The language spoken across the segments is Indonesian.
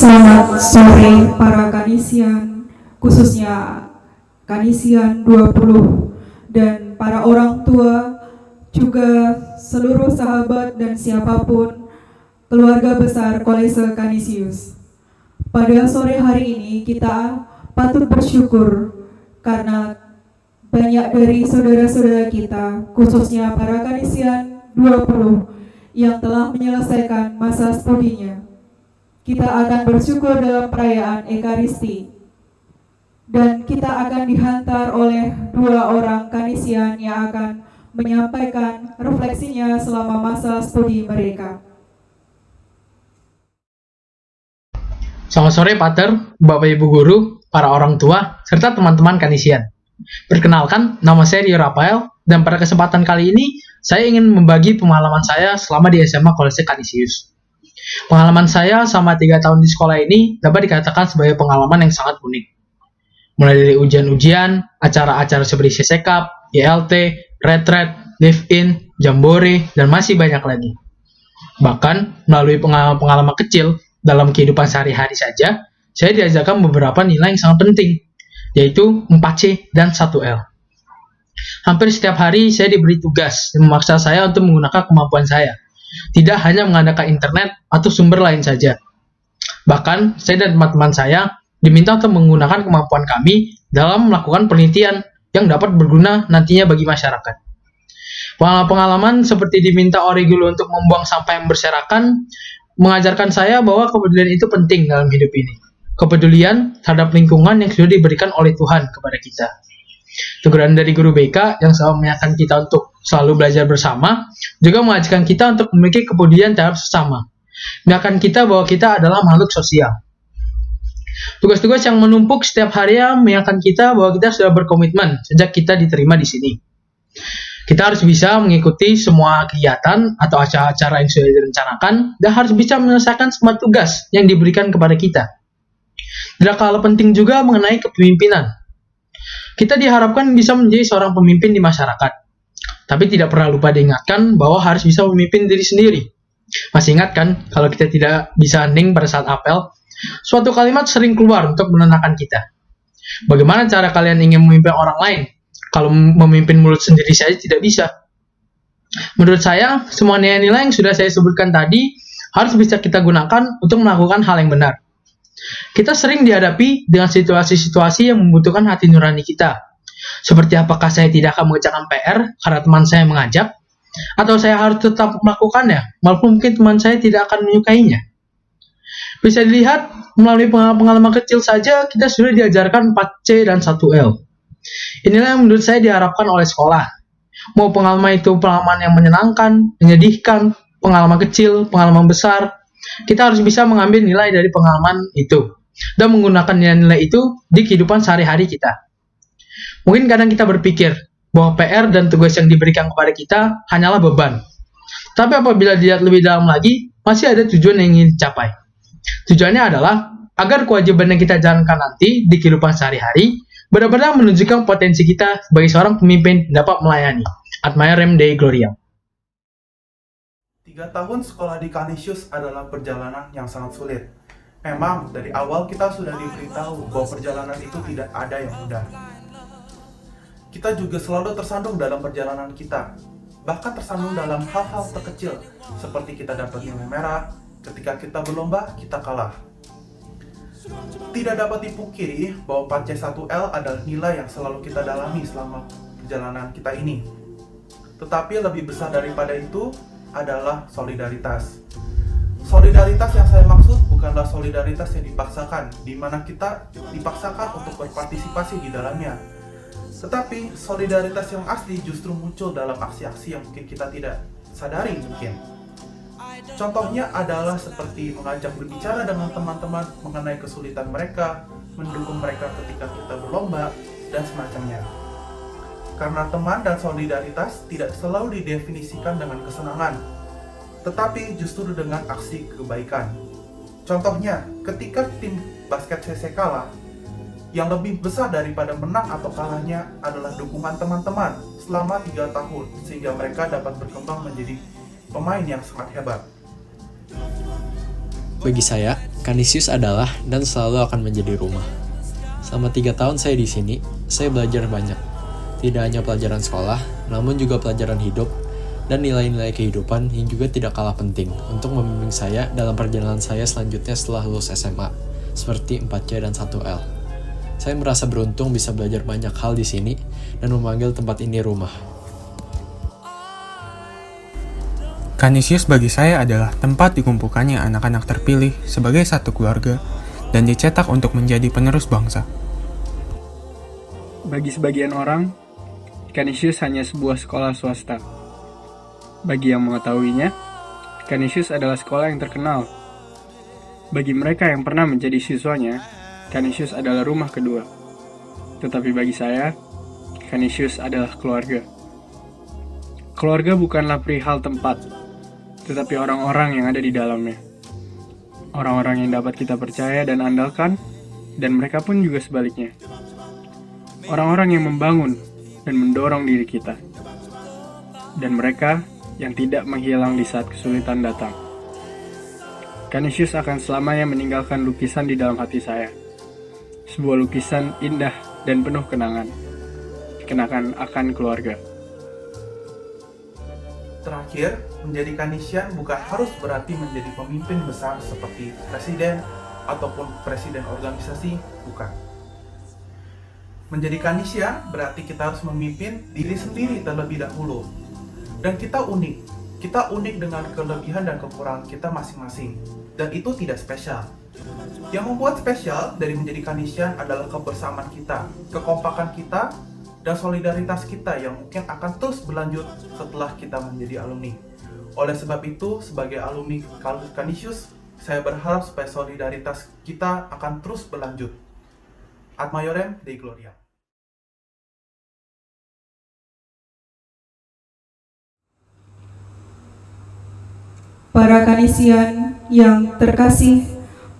Selamat sore para Kanisian, khususnya Kanisian 20 dan para orang tua, juga seluruh sahabat dan siapapun keluarga besar Kolese Kanisius. Pada sore hari ini kita patut bersyukur karena banyak dari saudara-saudara kita, khususnya para Kanisian 20 yang telah menyelesaikan masa studinya. Kita akan bersyukur dalam perayaan Ekaristi, dan kita akan dihantar oleh dua orang Kanisian yang akan menyampaikan refleksinya selama masa studi mereka. Selamat sore Pater, Bapak Ibu Guru, para orang tua, serta teman-teman Kanisian. Perkenalkan, nama saya Rio Rafael, dan pada kesempatan kali ini, saya ingin membagi pengalaman saya selama di SMA Kolese Kanisius. Pengalaman saya selama 3 tahun di sekolah ini dapat dikatakan sebagai pengalaman yang sangat unik. Mulai dari ujian-ujian, acara-acara seperti CCKAP, YLT, retret, live-in, jambore, dan masih banyak lagi. Bahkan, melalui pengalaman kecil dalam kehidupan sehari-hari saja, saya diajarkan beberapa nilai yang sangat penting, yaitu 4C dan 1L. Hampir setiap hari saya diberi tugas yang memaksa saya untuk menggunakan kemampuan saya, tidak hanya mengandalkan internet atau sumber lain saja. Bahkan, saya dan teman-teman saya diminta untuk menggunakan kemampuan kami dalam melakukan penelitian yang dapat berguna nantinya bagi masyarakat. Pengalaman seperti diminta oleh guru untuk membuang sampah yang berserakan mengajarkan saya bahwa kepedulian itu penting dalam hidup ini. Kepedulian terhadap lingkungan yang sudah diberikan oleh Tuhan kepada kita. Teguran dari guru BK yang selalu mengingatkan kita untuk selalu belajar bersama, juga mengajarkan kita untuk memiliki kepedulian terhadap sesama. Mengingatkan kita bahwa kita adalah makhluk sosial. Tugas-tugas yang menumpuk setiap hari mengingatkan kita bahwa kita sudah berkomitmen sejak kita diterima di sini. Kita harus bisa mengikuti semua kegiatan atau acara-acara yang sudah direncanakan, dan harus bisa menyelesaikan semua tugas yang diberikan kepada kita. Tidak kalah penting juga mengenai kepemimpinan. Kita diharapkan bisa menjadi seorang pemimpin di masyarakat. Tapi tidak pernah lupa diingatkan bahwa harus bisa memimpin diri sendiri. Masih ingat kan, kalau kita tidak bisa hening pada saat apel, suatu kalimat sering keluar untuk menenangkan kita. Bagaimana cara kalian ingin memimpin orang lain, kalau memimpin mulut sendiri saja tidak bisa? Menurut saya, semua nilai-nilai yang sudah saya sebutkan tadi harus bisa kita gunakan untuk melakukan hal yang benar. Kita sering dihadapi dengan situasi-situasi yang membutuhkan hati nurani kita. Seperti apakah saya tidak akan mengerjakan PR karena teman saya mengajak, atau saya harus tetap melakukannya, walaupun mungkin teman saya tidak akan menyukainya. Bisa dilihat, melalui pengalaman kecil saja, kita sudah diajarkan 4C dan 1L. Inilah yang menurut saya diharapkan oleh sekolah. Mau pengalaman itu pengalaman yang menyenangkan, menyedihkan, pengalaman kecil, pengalaman besar, kita harus bisa mengambil nilai dari pengalaman itu dan menggunakan nilai-nilai itu di kehidupan sehari-hari kita. Mungkin kadang kita berpikir bahwa PR dan tugas yang diberikan kepada kita hanyalah beban. Tapi apabila dilihat lebih dalam lagi, masih ada tujuan yang ingin dicapai. Tujuannya adalah agar kewajiban yang kita jalankan nanti di kehidupan sehari-hari benar-benar menunjukkan potensi kita sebagai seorang pemimpin dapat melayani. Ad Maiorem Dei Gloriam. 3 tahun sekolah di Kanisius adalah perjalanan yang sangat sulit. Memang dari awal kita sudah diberitahu bahwa perjalanan itu tidak ada yang mudah. Kita juga selalu tersandung dalam perjalanan kita, bahkan tersandung dalam hal-hal terkecil, seperti kita dapat nilai merah, ketika kita berlomba, kita kalah. Tidak dapat dipungkiri bahwa 4C1L adalah nilai yang selalu kita dalami selama perjalanan kita ini. Tetapi lebih besar daripada itu adalah solidaritas. Solidaritas yang saya maksud bukanlah solidaritas yang dipaksakan, di mana kita dipaksakan untuk berpartisipasi di dalamnya. Tetapi solidaritas yang asli justru muncul dalam aksi-aksi yang mungkin kita tidak sadari mungkin. Contohnya adalah seperti mengajak berbicara dengan teman-teman mengenai kesulitan mereka, mendukung mereka ketika kita berlomba, dan semacamnya. Karena teman dan solidaritas tidak selalu didefinisikan dengan kesenangan, tetapi justru dengan aksi kebaikan. Contohnya, ketika tim basket CC kalah, yang lebih besar daripada menang atau kalahnya adalah dukungan teman-teman selama 3 tahun, sehingga mereka dapat berkembang menjadi pemain yang sangat hebat. Bagi saya, Canisius adalah dan selalu akan menjadi rumah. Selama 3 tahun saya di sini, saya belajar banyak. Tidak hanya pelajaran sekolah, namun juga pelajaran hidup dan nilai-nilai kehidupan yang juga tidak kalah penting untuk membimbing saya dalam perjalanan saya selanjutnya setelah lulus SMA, seperti 4C dan 1L. Saya merasa beruntung bisa belajar banyak hal di sini dan memanggil tempat ini rumah. Canisius bagi saya adalah tempat dikumpulkannya anak-anak terpilih sebagai satu keluarga dan dicetak untuk menjadi penerus bangsa. Bagi sebagian orang, Canisius hanya sebuah sekolah swasta. Bagi yang mengetahuinya, Canisius adalah sekolah yang terkenal. Bagi mereka yang pernah menjadi siswanya, Canisius adalah rumah kedua. Tetapi bagi saya, Canisius adalah keluarga. Keluarga bukanlah perihal tempat, tetapi orang-orang yang ada di dalamnya. Orang-orang yang dapat kita percaya dan andalkan, dan mereka pun juga sebaliknya. Orang-orang yang membangun dan mendorong diri kita. Dan mereka yang tidak menghilang di saat kesulitan datang. Canisius akan selamanya meninggalkan lukisan di dalam hati saya. Sebuah lukisan indah dan penuh kenangan. Kenangan akan keluarga. Terakhir, menjadi Canisian bukan harus berarti menjadi pemimpin besar seperti presiden ataupun presiden organisasi, bukan. Menjadi Canisian berarti kita harus memimpin diri sendiri terlebih dahulu. Dan kita unik dengan kelebihan dan kekurangan kita masing-masing. Dan itu tidak spesial. Yang membuat spesial dari menjadi Canisian adalah kebersamaan kita, kekompakan kita, dan solidaritas kita yang mungkin akan terus berlanjut setelah kita menjadi alumni. Oleh sebab itu, sebagai alumni Canisius, saya berharap supaya solidaritas kita akan terus berlanjut. Ad Maiorem Dei Gloria. Para Canisian yang terkasih,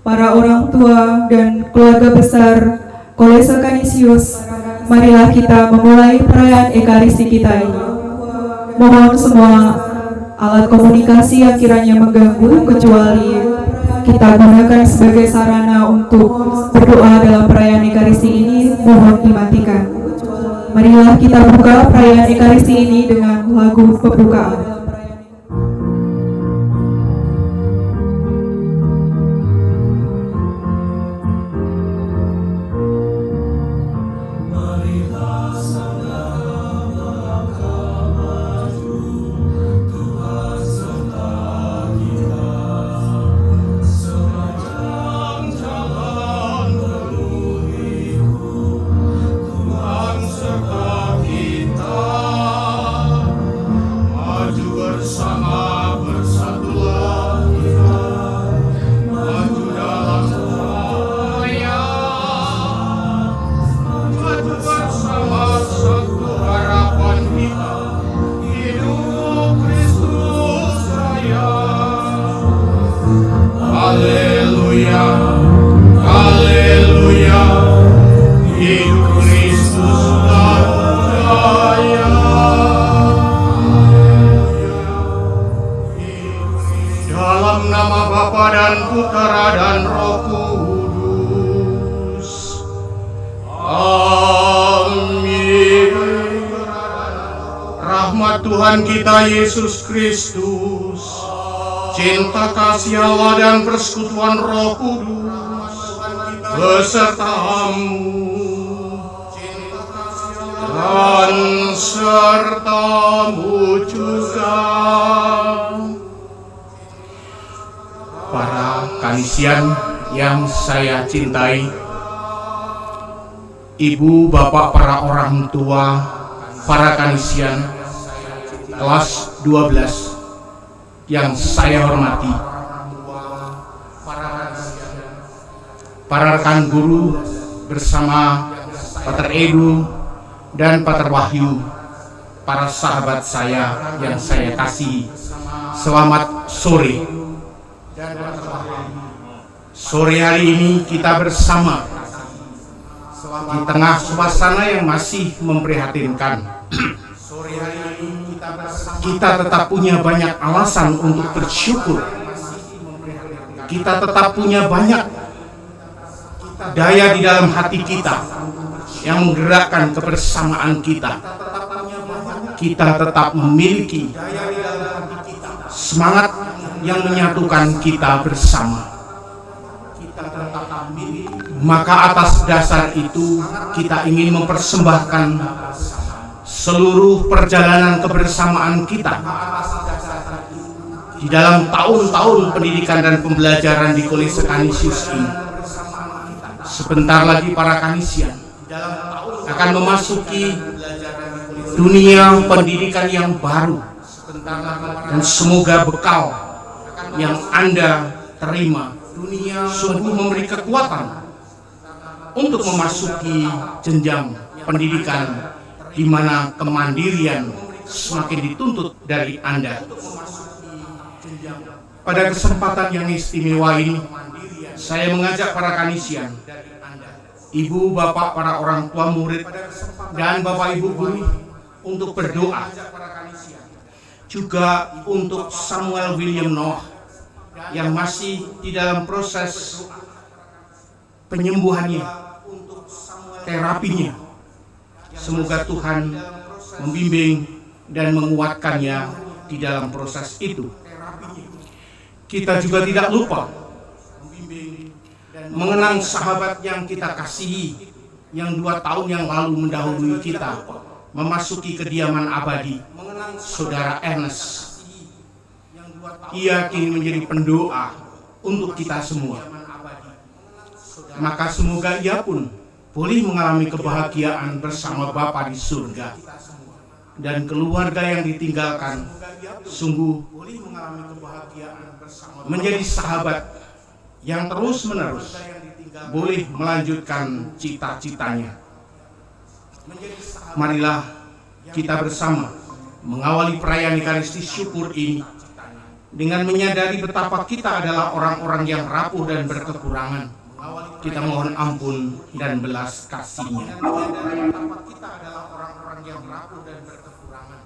para orang tua dan keluarga besar Kolese Canisius, marilah kita memulai perayaan Ekaristi kita ini. Mohon semua alat komunikasi yang kiranya mengganggu kecuali kita gunakan sebagai sarana untuk berdoa dalam perayaan Ekaristi ini, mohon dimatikan. Marilah kita buka perayaan Ekaristi ini dengan lagu pembukaan. Tuhan kita Yesus Kristus, cinta kasih Allah dan persekutuan Roh Kudus besertamu dan sertamu juga. Para Canisian yang saya cintai, ibu, bapak, para orang tua, para Canisian kelas 12 yang saya hormati, para rekan guru bersama Pater Edu dan Pater Wahyu, para sahabat saya yang saya kasihi, selamat sore. Sore hari ini kita bersama di tengah suasana yang masih memprihatinkan. Kita tetap punya banyak alasan untuk bersyukur. kita tetap punya banyak daya di dalam hati kita yang menggerakkan kebersamaan kita. Kita tetap memiliki semangat yang menyatukan kita bersama. Maka atas dasar itu kita ingin mempersembahkan seluruh perjalanan kebersamaan kita di dalam tahun-tahun pendidikan dan pembelajaran di Kolese Canisius ini. Sebentar lagi para Kanisian akan memasuki dunia pendidikan yang baru, dan semoga bekal yang Anda terima sungguh memberi kekuatan untuk memasuki jenjang pendidikan di mana kemandirian semakin dituntut dari Anda. Pada kesempatan yang istimewa ini, saya mengajak para Kanisian, ibu bapak para orang tua murid, dan bapak ibu guru untuk berdoa. Juga untuk Samuel William Noah yang masih di dalam proses penyembuhannya, terapinya. Semoga Tuhan membimbing dan menguatkannya di dalam proses itu. Kita juga tidak lupa mengenang sahabat yang kita kasihi, yang 2 tahun yang lalu mendahului kita memasuki kediaman abadi, Saudara Ernest. Ia kini menjadi pendoa untuk kita semua. Maka semoga ia pun boleh mengalami kebahagiaan bersama Bapa di surga, dan keluarga yang ditinggalkan sungguh menjadi sahabat yang terus-menerus boleh melanjutkan cita-citanya. Marilah kita bersama mengawali perayaan Ekaristi syukur ini dengan menyadari betapa kita adalah orang-orang yang rapuh dan berkekurangan. Kita mohon ampun dan belas kasih-Nya. Kita adalah orang-orang yang rapuh dan berkekurangan.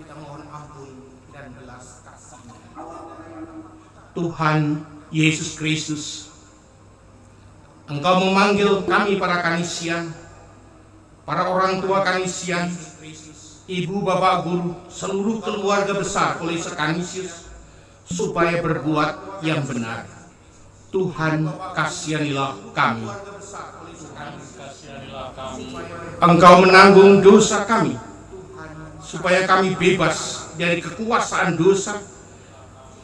Kita mohon ampun dan belas kasih-Nya. Tuhan Yesus Kristus, Engkau memanggil kami para Kanisian, para orang tua Kanisian, ibu bapak guru, seluruh keluarga besar Kolese Canisius, supaya berbuat yang benar. Tuhan, kasihanilah kami. Engkau menanggung dosa kami, supaya kami bebas dari kekuasaan dosa,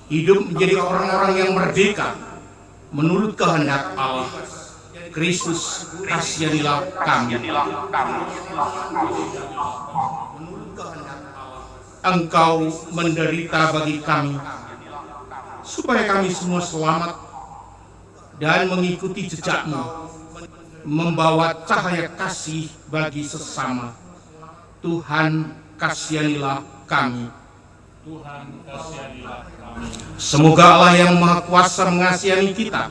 hidup menjadi orang-orang yang merdeka menurut kehendak Allah. Kristus, kasihanilah kami. Engkau menderita bagi kami, supaya kami semua selamat dan mengikuti jejak-Mu, membawa cahaya kasih bagi sesama. Tuhan, kasihanilah kami. Semoga Allah yang Maha Kuasa mengasihani kita,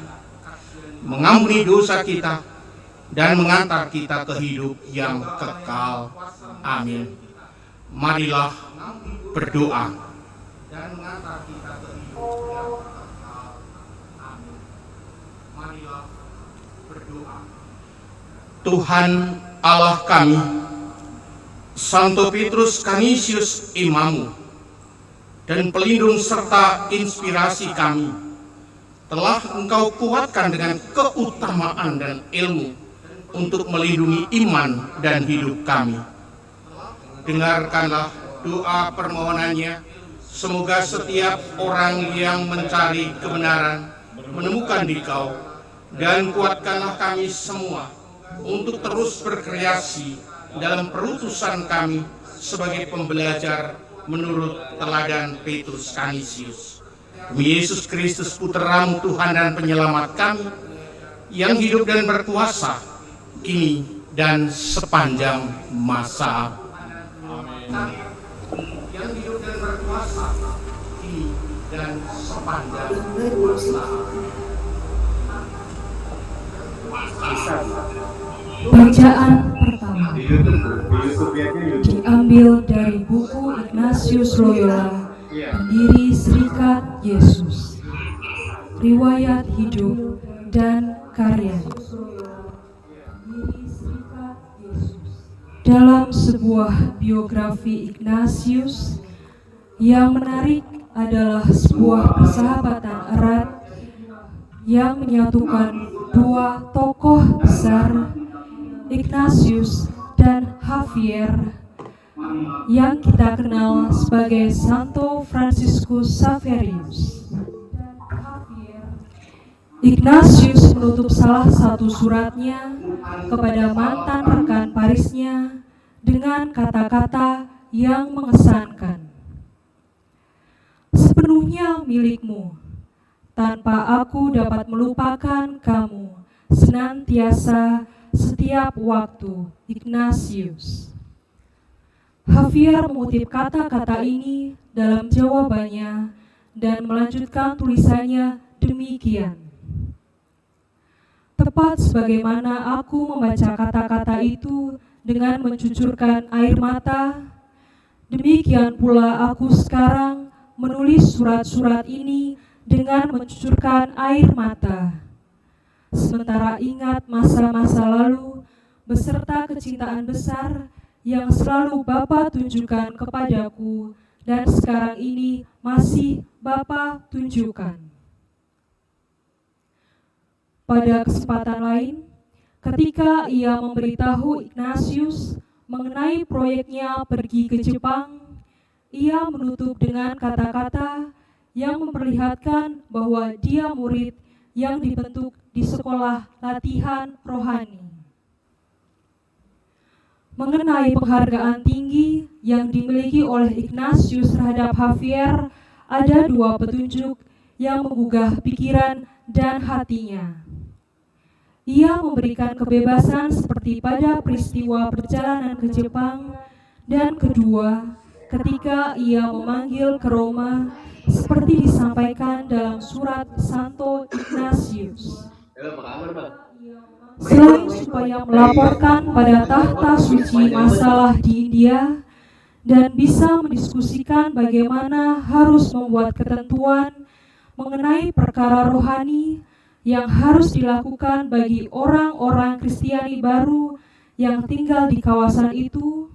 mengampuni dosa kita, dan mengantar kita ke hidup yang kekal. Amin. Marilah berdoa. Tuhan Allah kami, Santo Petrus Canisius Imamu, dan pelindung serta inspirasi kami, telah Engkau kuatkan dengan keutamaan dan ilmu untuk melindungi iman dan hidup kami. Dengarkanlah doa permohonannya, semoga setiap orang yang mencari kebenaran menemukan Dikau, dan kuatkanlah kami semua untuk terus berkreasi dalam perutusan kami sebagai pembelajar menurut teladan Petrus Canisius. Demi Yesus Kristus, Putra-Mu Tuhan dan Penyelamat kami, yang hidup dan berkuasa kini dan sepanjang masa. Amin. Yang hidup dan berkuasa kini dan sepanjang masa. Bacaan pertama diambil dari buku Ignatius Loyola, pendiri Serikat Yesus. riwayat hidup dan karya. Dalam sebuah biografi Ignatius, yang menarik adalah sebuah persahabatan erat yang menyatukan dua tokoh besar, Ignatius dan Javier, yang kita kenal sebagai Santo Franciscus Xaverius. Ignatius menutup salah satu suratnya kepada mantan rekan Parisnya dengan kata-kata yang mengesankan. Sepenuhnya milikmu, tanpa aku dapat melupakan kamu senantiasa setiap waktu, Ignatius. Javier mengutip kata-kata ini dalam jawabannya dan melanjutkan tulisannya demikian. Tepat sebagaimana aku membaca kata-kata itu dengan mencucurkan air mata, demikian pula aku sekarang menulis surat-surat ini dengan mencucurkan air mata. Sementara ingat masa-masa lalu beserta kecintaan besar yang selalu Bapa tunjukkan kepadaku dan sekarang ini masih Bapa tunjukkan. Pada kesempatan lain, ketika ia memberitahu Ignatius mengenai proyeknya pergi ke Jepang, ia menutup dengan kata-kata yang memperlihatkan bahwa dia murid yang dibentuk di sekolah latihan rohani. Mengenai penghargaan tinggi yang dimiliki oleh Ignatius terhadap Javier, ada dua petunjuk yang menggugah pikiran dan hatinya. Ia memberikan kebebasan seperti pada peristiwa perjalanan ke Jepang, dan kedua, ketika ia memanggil ke Roma, seperti disampaikan dalam surat Santo Ignatius. Selain supaya melaporkan pada tahta suci masalah di India, dan bisa mendiskusikan bagaimana harus membuat ketentuan mengenai perkara rohani yang harus dilakukan bagi orang-orang Kristiani baru yang tinggal di kawasan itu,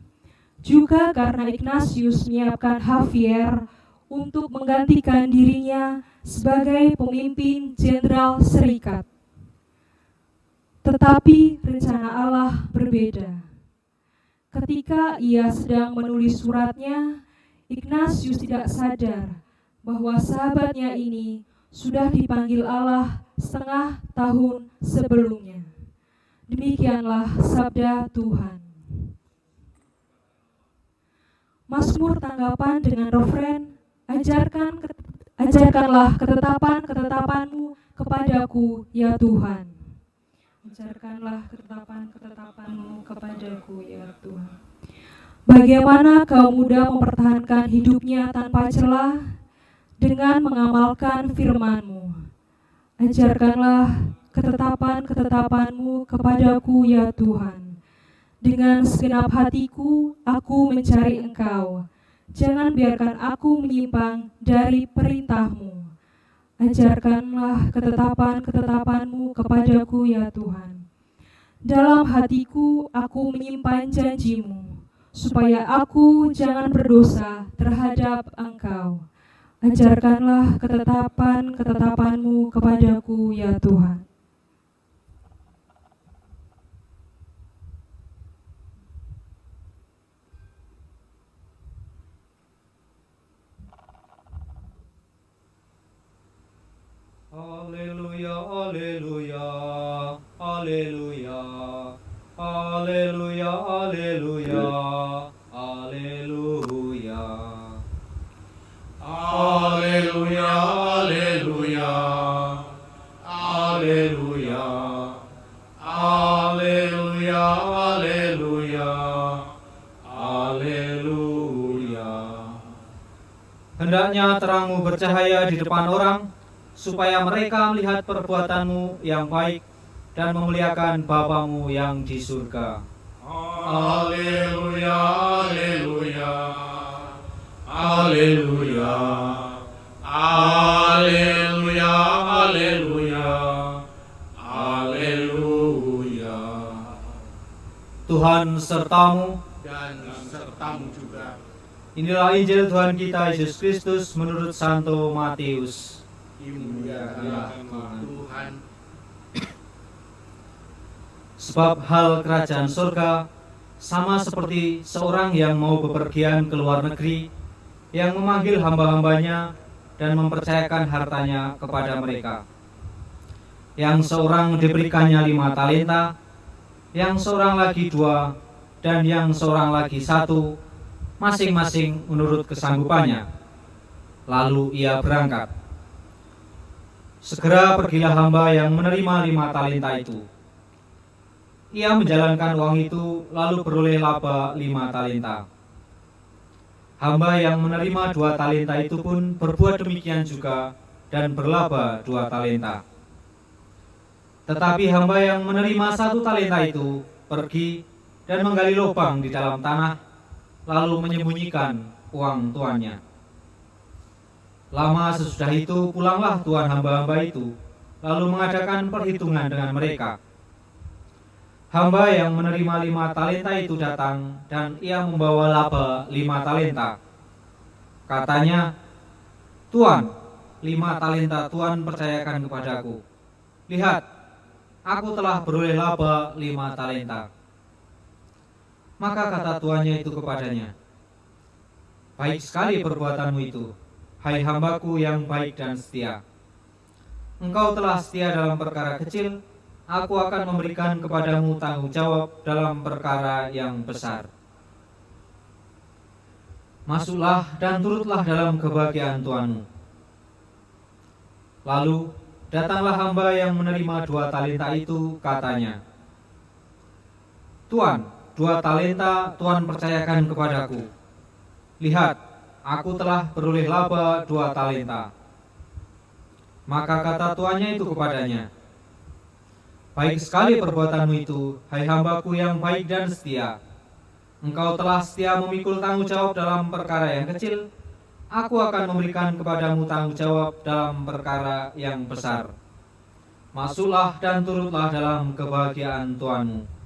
juga karena Ignatius menyiapkan Javier untuk menggantikan dirinya sebagai pemimpin jenderal serikat. Tetapi rencana Allah berbeda. Ketika ia sedang menulis suratnya, Ignatius tidak sadar bahwa sahabatnya ini sudah dipanggil Allah setengah tahun sebelumnya. Demikianlah sabda Tuhan. Mazmur tanggapan dengan refren, ajarkanlah ketetapan-ketetapanmu kepadaku, ya Tuhan. Ajarkanlah ketetapan-ketetapanmu kepadaku, ya Tuhan. Bagaimana kaum muda mempertahankan hidupnya tanpa celah dengan mengamalkan firman-Mu. Ajarkanlah ketetapan-ketetapan-Mu kepadaku, ya Tuhan. Dengan segenap hatiku, aku mencari Engkau. Jangan biarkan aku menyimpang dari perintah-Mu. Ajarkanlah ketetapan-ketetapan-Mu kepadaku, ya Tuhan. Dalam hatiku, aku menyimpan janji-Mu, supaya aku jangan berdosa terhadap Engkau. Ajarkanlah ketetapan-ketetapan-Mu kepadaku, ya Tuhan. Haleluya, haleluya, haleluya, haleluya, haleluya, haleluya. Haleluya, haleluya, haleluya, haleluya, haleluya, haleluya. Hendaknya terangmu bercahaya di depan orang, supaya mereka melihat perbuatanmu yang baik dan memuliakan Bapamu yang di surga. Haleluya, haleluya, haleluya, haleluya, haleluya. Tuhan sertamu. dan sertamu juga. Inilah Injil Tuhan kita Yesus Kristus menurut Santo Matius. Dimuliakanlah Tuhan. Sebab hal kerajaan surga sama seperti seorang yang mau bepergian ke luar negeri, yang memanggil hamba-hambanya dan mempercayakan hartanya kepada mereka. Yang seorang diberikannya 5 talenta, yang seorang lagi 2, dan yang seorang lagi 1, masing-masing menurut kesanggupannya. Lalu ia berangkat. Segera pergilah hamba yang menerima 5 talenta itu. Ia menjalankan uang itu lalu beroleh laba 5 talenta. Hamba yang menerima 2 talenta itu pun berbuat demikian juga dan berlaba 2 talenta. Tetapi hamba yang menerima 1 talenta itu pergi dan menggali lubang di dalam tanah, lalu menyembunyikan uang tuannya. Lama sesudah itu pulanglah tuan hamba-hamba itu, lalu mengadakan perhitungan dengan mereka. Hamba yang menerima 5 talenta itu datang dan ia membawa laba 5 talenta. Katanya, "Tuan, 5 talenta Tuan percayakan kepadaku. Lihat, aku telah beroleh laba 5 talenta." Maka kata tuannya itu kepadanya, "Baik sekali perbuatanmu itu, hai hambaku yang baik dan setia. Engkau telah setia dalam perkara kecil, aku akan memberikan kepadamu tanggung jawab dalam perkara yang besar. Masuklah dan turutlah dalam kebahagiaan tuanmu." Lalu datanglah hamba yang menerima 2 talenta itu, katanya, "Tuan, 2 talenta Tuan percayakan kepadaku. Lihat, aku telah beroleh laba 2 talenta." Maka kata tuannya itu kepadanya, "Baik sekali perbuatanmu itu, hai hambaku yang baik dan setia. Engkau telah setia memikul tanggung jawab dalam perkara yang kecil, aku akan memberikan kepadamu tanggung jawab dalam perkara yang besar. Masuklah dan turutlah dalam kebahagiaan tuanmu."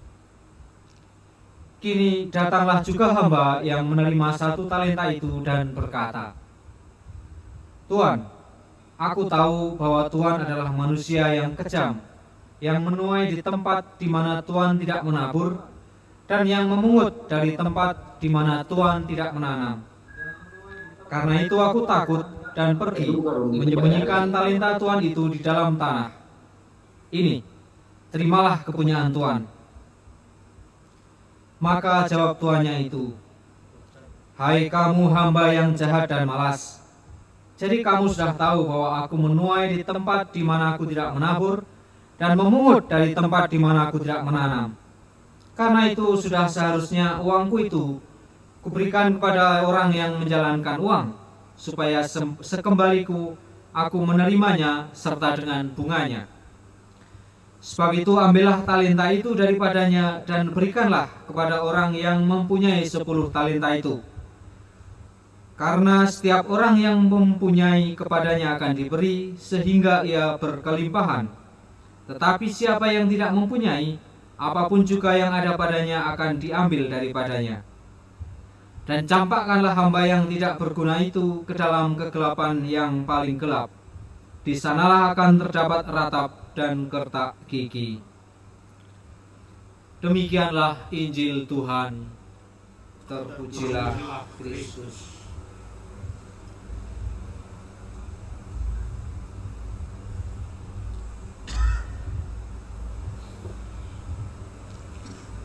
Kini datanglah juga hamba yang menerima 1 talenta itu dan berkata, "Tuan, aku tahu bahwa Tuan adalah manusia yang kejam, yang menuai di tempat di mana Tuan tidak menabur, dan yang memungut dari tempat di mana Tuan tidak menanam. Karena itu aku takut dan pergi menyembunyikan talenta Tuan itu di dalam tanah. Ini, terimalah kepunyaan Tuan." Maka jawab tuannya itu, "Hai kamu hamba yang jahat dan malas. Jadi kamu sudah tahu bahwa aku menuai di tempat di mana aku tidak menabur, dan memungut dari tempat di mana aku tidak menanam. Karena itu sudah seharusnya uangku itu kuberikan kepada orang yang menjalankan uang, supaya sekembaliku aku menerimanya serta dengan bunganya. Sebab itu ambillah talenta itu daripadanya dan berikanlah kepada orang yang mempunyai 10 talenta itu. Karena setiap orang yang mempunyai kepadanya akan diberi sehingga ia berkelimpahan. Tetapi siapa yang tidak mempunyai, apapun juga yang ada padanya akan diambil daripadanya. Dan campakkanlah hamba yang tidak berguna itu ke dalam kegelapan yang paling gelap. Di sanalah akan terdapat ratap dan kertak gigi." Demikianlah Injil Tuhan. Terpujilah Kristus.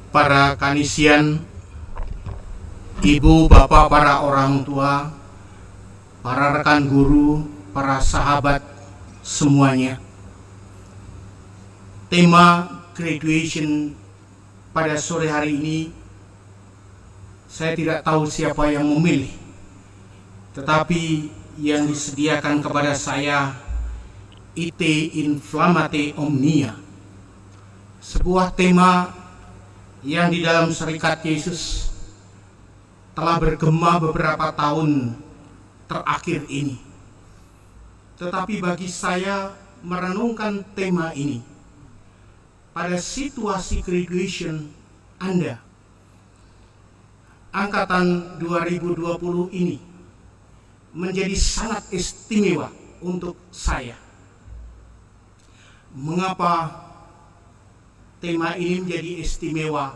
Para kanisian, ibu, bapak, para orang tua, para rekan guru, para sahabat semuanya. Tema graduation pada sore hari ini, saya tidak tahu siapa yang memilih, tetapi yang disediakan kepada saya Ite Inflammate Omnia, sebuah tema yang di dalam Serikat Yesus telah bergema beberapa tahun terakhir ini. Tetapi bagi saya merenungkan tema ini pada situasi graduation Anda angkatan 2020 ini menjadi sangat istimewa untuk saya. Mengapa tema ini menjadi istimewa?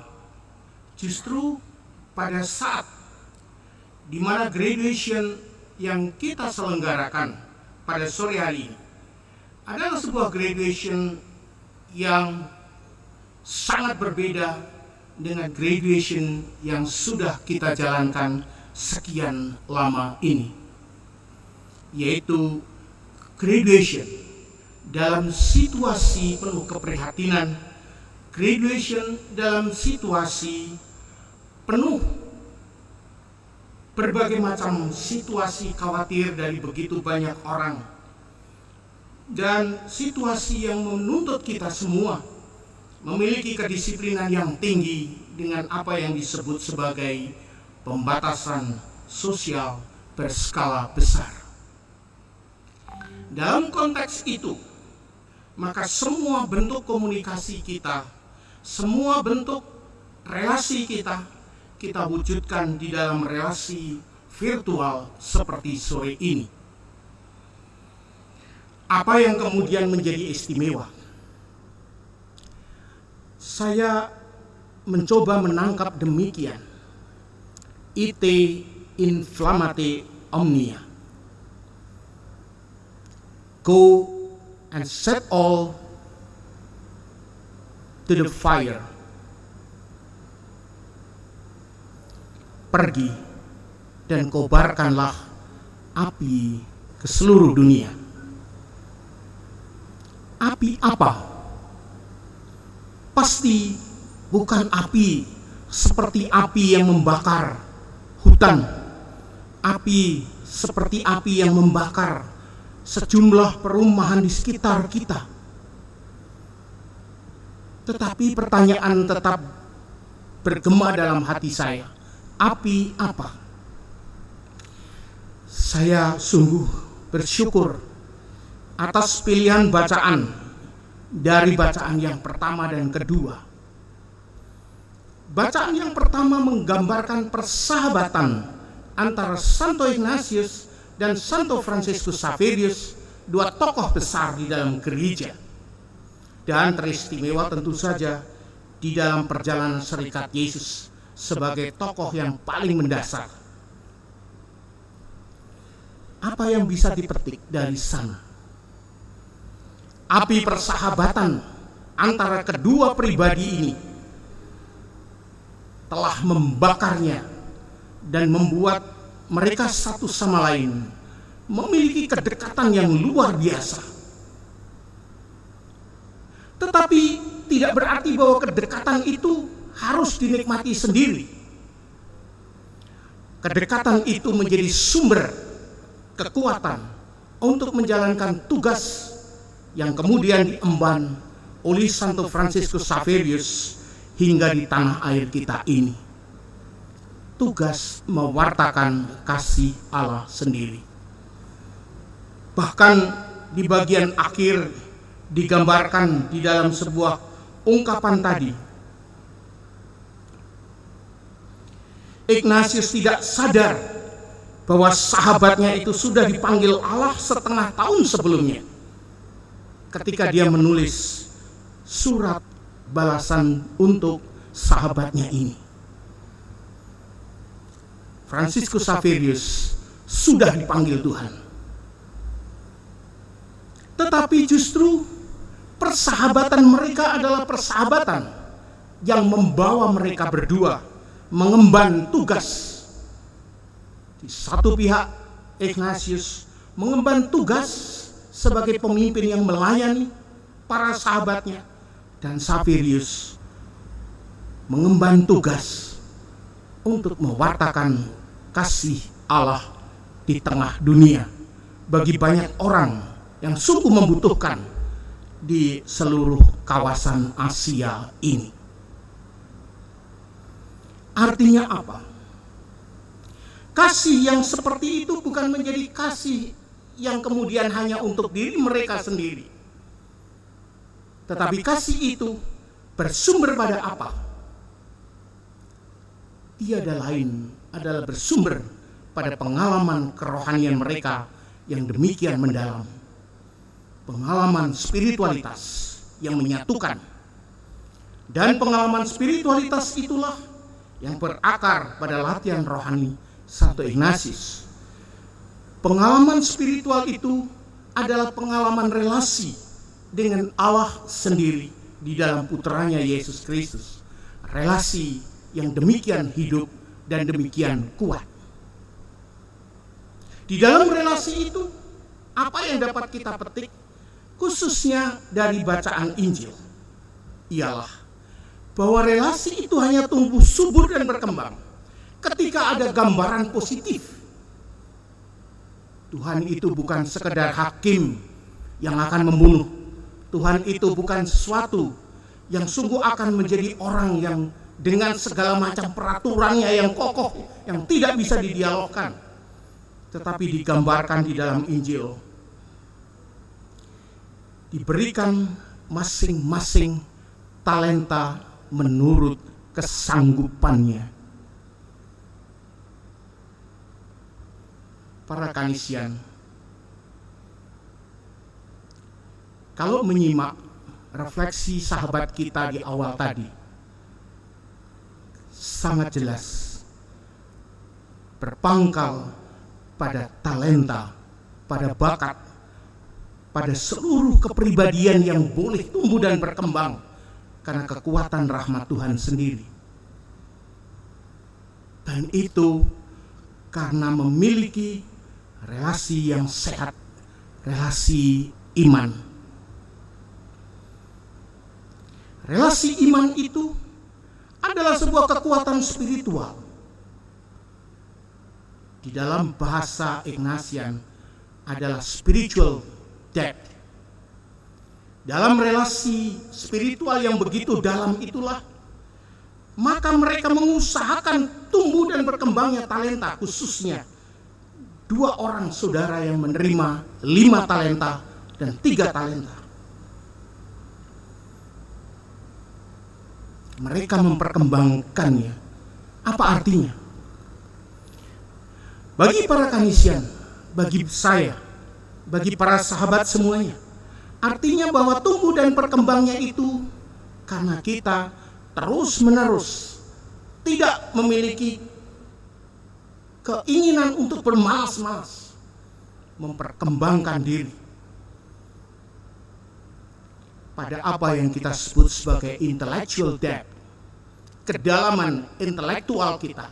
Justru pada saat di mana graduation yang kita selenggarakan pada sore hari ini adalah sebuah graduation yang sangat berbeda dengan graduation yang sudah kita jalankan sekian lama ini, yaitu graduation dalam situasi penuh keprihatinan, graduation dalam situasi penuh berbagai macam situasi khawatir dari begitu banyak orang, dan situasi yang menuntut kita semua memiliki kedisiplinan yang tinggi dengan apa yang disebut sebagai pembatasan sosial berskala besar. Dalam konteks itu, maka semua bentuk komunikasi kita, semua bentuk relasi kita, kita wujudkan di dalam relasi virtual seperti sore ini. Apa yang kemudian menjadi istimewa? Saya mencoba menangkap demikian. Ite inflammate omnia. Go and set all to the fire. Pergi dan kobarkanlah api ke seluruh dunia. Api apa? Pasti bukan api seperti api yang membakar hutan, api seperti api yang membakar sejumlah perumahan di sekitar kita. Tetapi pertanyaan tetap bergema dalam hati saya. Api apa? Saya sungguh bersyukur atas pilihan bacaan dari bacaan yang pertama dan kedua. Bacaan yang pertama menggambarkan persahabatan antara Santo Ignatius dan Santo Franciscus Xaverius, dua tokoh besar di dalam gereja, dan teristimewa tentu saja di dalam perjalanan Serikat Yesus sebagai tokoh yang paling mendasar. Apa yang bisa dipetik dari sana? Api persahabatan antara kedua pribadi ini telah membakarnya dan membuat mereka satu sama lain memiliki kedekatan yang luar biasa. Tetapi tidak berarti bahwa kedekatan itu harus dinikmati sendiri. Kedekatan itu menjadi sumber kekuatan untuk menjalankan tugas yang kemudian diemban oleh Santo Franciscus Xaverius hingga di tanah air kita ini. Tugas mewartakan kasih Allah sendiri. Bahkan di bagian akhir digambarkan di dalam sebuah ungkapan tadi, Ignatius tidak sadar bahwa sahabatnya itu sudah dipanggil Allah setengah tahun sebelumnya, ketika dia menulis surat balasan untuk sahabatnya ini. Franciscus Xaverius sudah dipanggil Tuhan, tetapi justru persahabatan mereka adalah persahabatan yang membawa mereka berdua mengemban tugas. Di satu pihak, Ignatius mengemban tugas sebagai pemimpin yang melayani para sahabatnya, dan Xaverius mengemban tugas untuk mewartakan kasih Allah di tengah dunia bagi banyak orang yang sungguh membutuhkan di seluruh kawasan Asia ini. Artinya apa? Kasih yang seperti itu bukan menjadi kasih yang kemudian hanya untuk diri mereka sendiri, tetapi kasih itu bersumber pada apa? tiada lain adalah bersumber pada pengalaman kerohanian mereka yang demikian mendalam. Pengalaman spiritualitas yang menyatukan. Dan pengalaman spiritualitas itulah yang berakar pada latihan rohani Santo Ignatius. Pengalaman spiritual itu adalah pengalaman relasi dengan Allah sendiri di dalam putranya Yesus Kristus. Relasi yang demikian hidup dan demikian kuat. Di dalam relasi itu, apa yang dapat kita petik, khususnya dari bacaan Injil, ialah bahwa relasi itu hanya tumbuh subur dan berkembang ketika ada gambaran positif. Tuhan itu bukan sekedar hakim yang akan membunuh. Tuhan itu bukan sesuatu yang sungguh akan menjadi orang yang dengan segala macam peraturannya yang kokoh, yang tidak bisa didialogkan, tetapi digambarkan di dalam Injil. Diberikan masing-masing talenta menurut kesanggupannya. Para Kanisian, kalau menyimak refleksi sahabat kita di awal tadi, sangat jelas berpangkal pada talenta, pada bakat, pada seluruh kepribadian yang boleh tumbuh dan berkembang karena kekuatan rahmat Tuhan sendiri. Dan itu karena memiliki relasi yang sehat, relasi iman. Relasi iman itu adalah sebuah kekuatan spiritual. Di dalam bahasa Ignatian adalah spiritual depth. Dalam relasi spiritual yang begitu dalam itulah, maka mereka mengusahakan tumbuh dan berkembangnya talenta, khususnya 2 orang saudara yang menerima 5 talenta dan 3 talenta. Mereka memperkembangkannya. Apa artinya? Bagi para Kanisian, bagi saya, bagi para sahabat semuanya, artinya bahwa tumbuh dan berkembangnya itu karena kita terus-menerus tidak memiliki keinginan untuk bermalas-malas memperkembangkan diri pada apa yang kita sebut sebagai intellectual depth, kedalaman intelektual kita.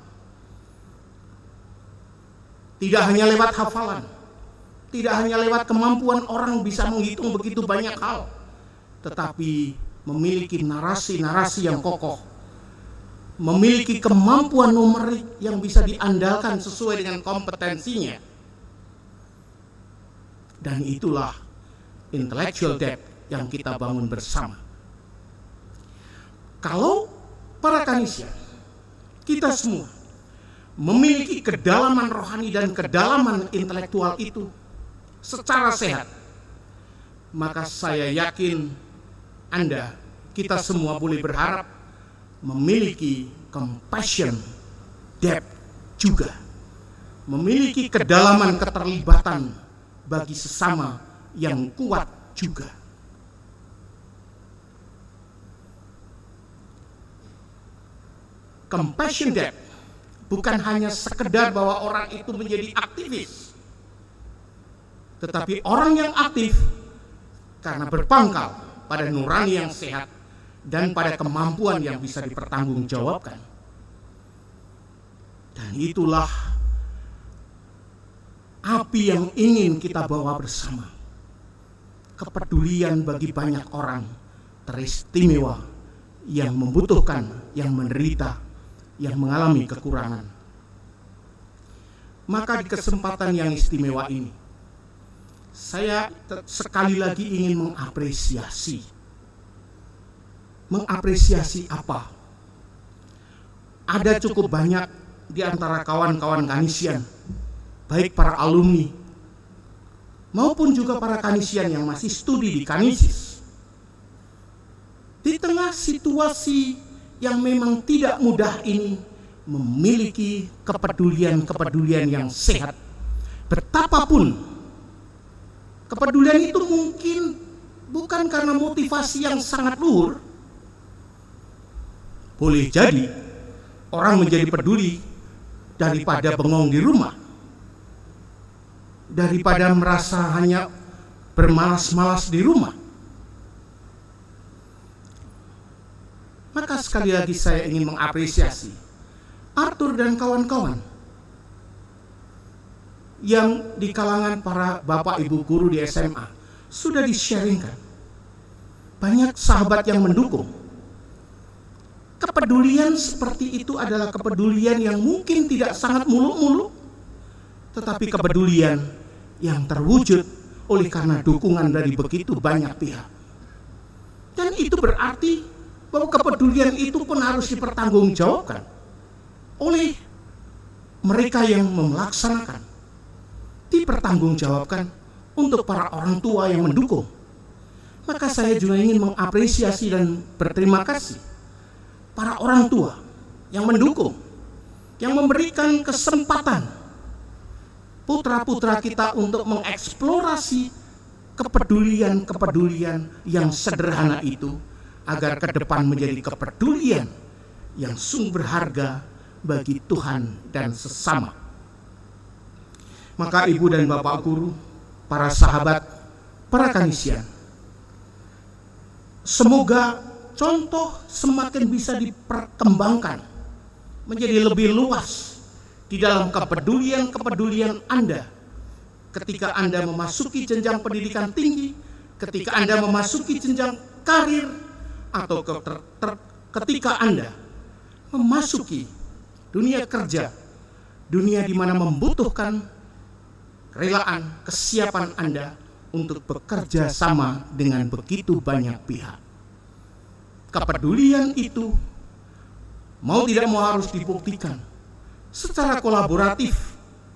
Tidak hanya lewat hafalan, tidak hanya lewat kemampuan orang bisa menghitung begitu banyak hal, tetapi memiliki narasi-narasi yang kokoh, memiliki kemampuan numerik yang bisa diandalkan sesuai dengan kompetensinya. Dan itulah intellectual depth yang kita bangun bersama. Kalau para Kanisian, kita semua memiliki kedalaman rohani dan kedalaman intelektual itu secara sehat, maka saya yakin Anda, kita semua boleh berharap memiliki compassion depth juga, memiliki kedalaman keterlibatan bagi sesama yang kuat juga. Compassion depth bukan hanya sekedar bahwa orang itu menjadi aktivis, tetapi orang yang aktif karena berpangkal pada nurani yang sehat dan pada kemampuan yang bisa dipertanggungjawabkan. Dan itulah api yang ingin kita bawa bersama. Kepedulian bagi banyak orang teristimewa yang membutuhkan, yang menderita, yang mengalami kekurangan. Maka di kesempatan yang istimewa ini, saya sekali lagi ingin mengapresiasi. Mengapresiasi apa? Ada cukup banyak di antara kawan-kawan Kanisian, baik para alumni maupun juga para Kanisian yang masih studi di Kanisis. Di tengah situasi yang memang tidak mudah ini, memiliki kepedulian yang sehat. Betapapun kepedulian itu mungkin bukan karena motivasi yang sangat luhur. Boleh jadi orang menjadi peduli daripada bengong di rumah, daripada merasa hanya bermalas-malas di rumah. Maka sekali lagi saya ingin mengapresiasi Arthur dan kawan-kawan yang di kalangan para bapak ibu guru di SMA sudah di-sharingkan. Banyak sahabat yang mendukung. Kepedulian seperti itu adalah kepedulian yang mungkin tidak sangat muluk-muluk, tetapi kepedulian yang terwujud oleh karena dukungan dari begitu banyak pihak. Dan itu berarti bahwa kepedulian itu pun harus dipertanggungjawabkan oleh mereka yang melaksanakan, dipertanggungjawabkan untuk para orang tua yang mendukung. Maka saya juga ingin mengapresiasi dan berterima kasih para orang tua yang mendukung, yang memberikan kesempatan putra-putra kita untuk mengeksplorasi kepedulian yang sederhana itu, agar ke depan menjadi kepedulian yang sungguh berharga bagi Tuhan dan sesama. Maka ibu dan bapak guru, para sahabat, para kanisian, semoga contoh semakin bisa diperkembangkan menjadi lebih luas di dalam kepedulian Anda ketika Anda memasuki jenjang pendidikan tinggi, ketika Anda memasuki jenjang karir, atau ketika Anda memasuki dunia kerja, dunia di mana membutuhkan kerelaan, kesiapan Anda untuk bekerja sama dengan begitu banyak pihak. Kepedulian itu mau tidak mau harus dibuktikan secara kolaboratif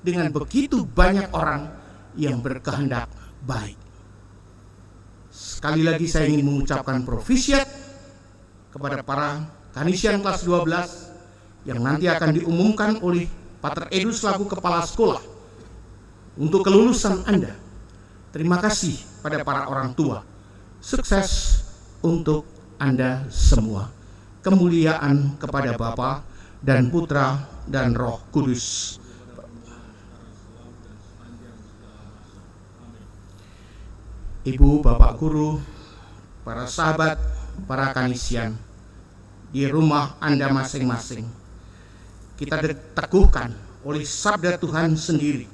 dengan begitu banyak orang yang berkehendak baik. Sekali lagi saya ingin mengucapkan profisiat kepada para kanisian kelas 12 yang nanti akan diumumkan oleh Pater Edu selaku kepala sekolah untuk kelulusan Anda. Terima kasih pada para orang tua. Sukses untuk Anda semua. Kemuliaan kepada Bapa dan Putra dan Roh Kudus. Ibu, bapak guru, para sahabat, para kanisian di rumah Anda masing-masing, kita diteguhkan oleh sabda Tuhan sendiri.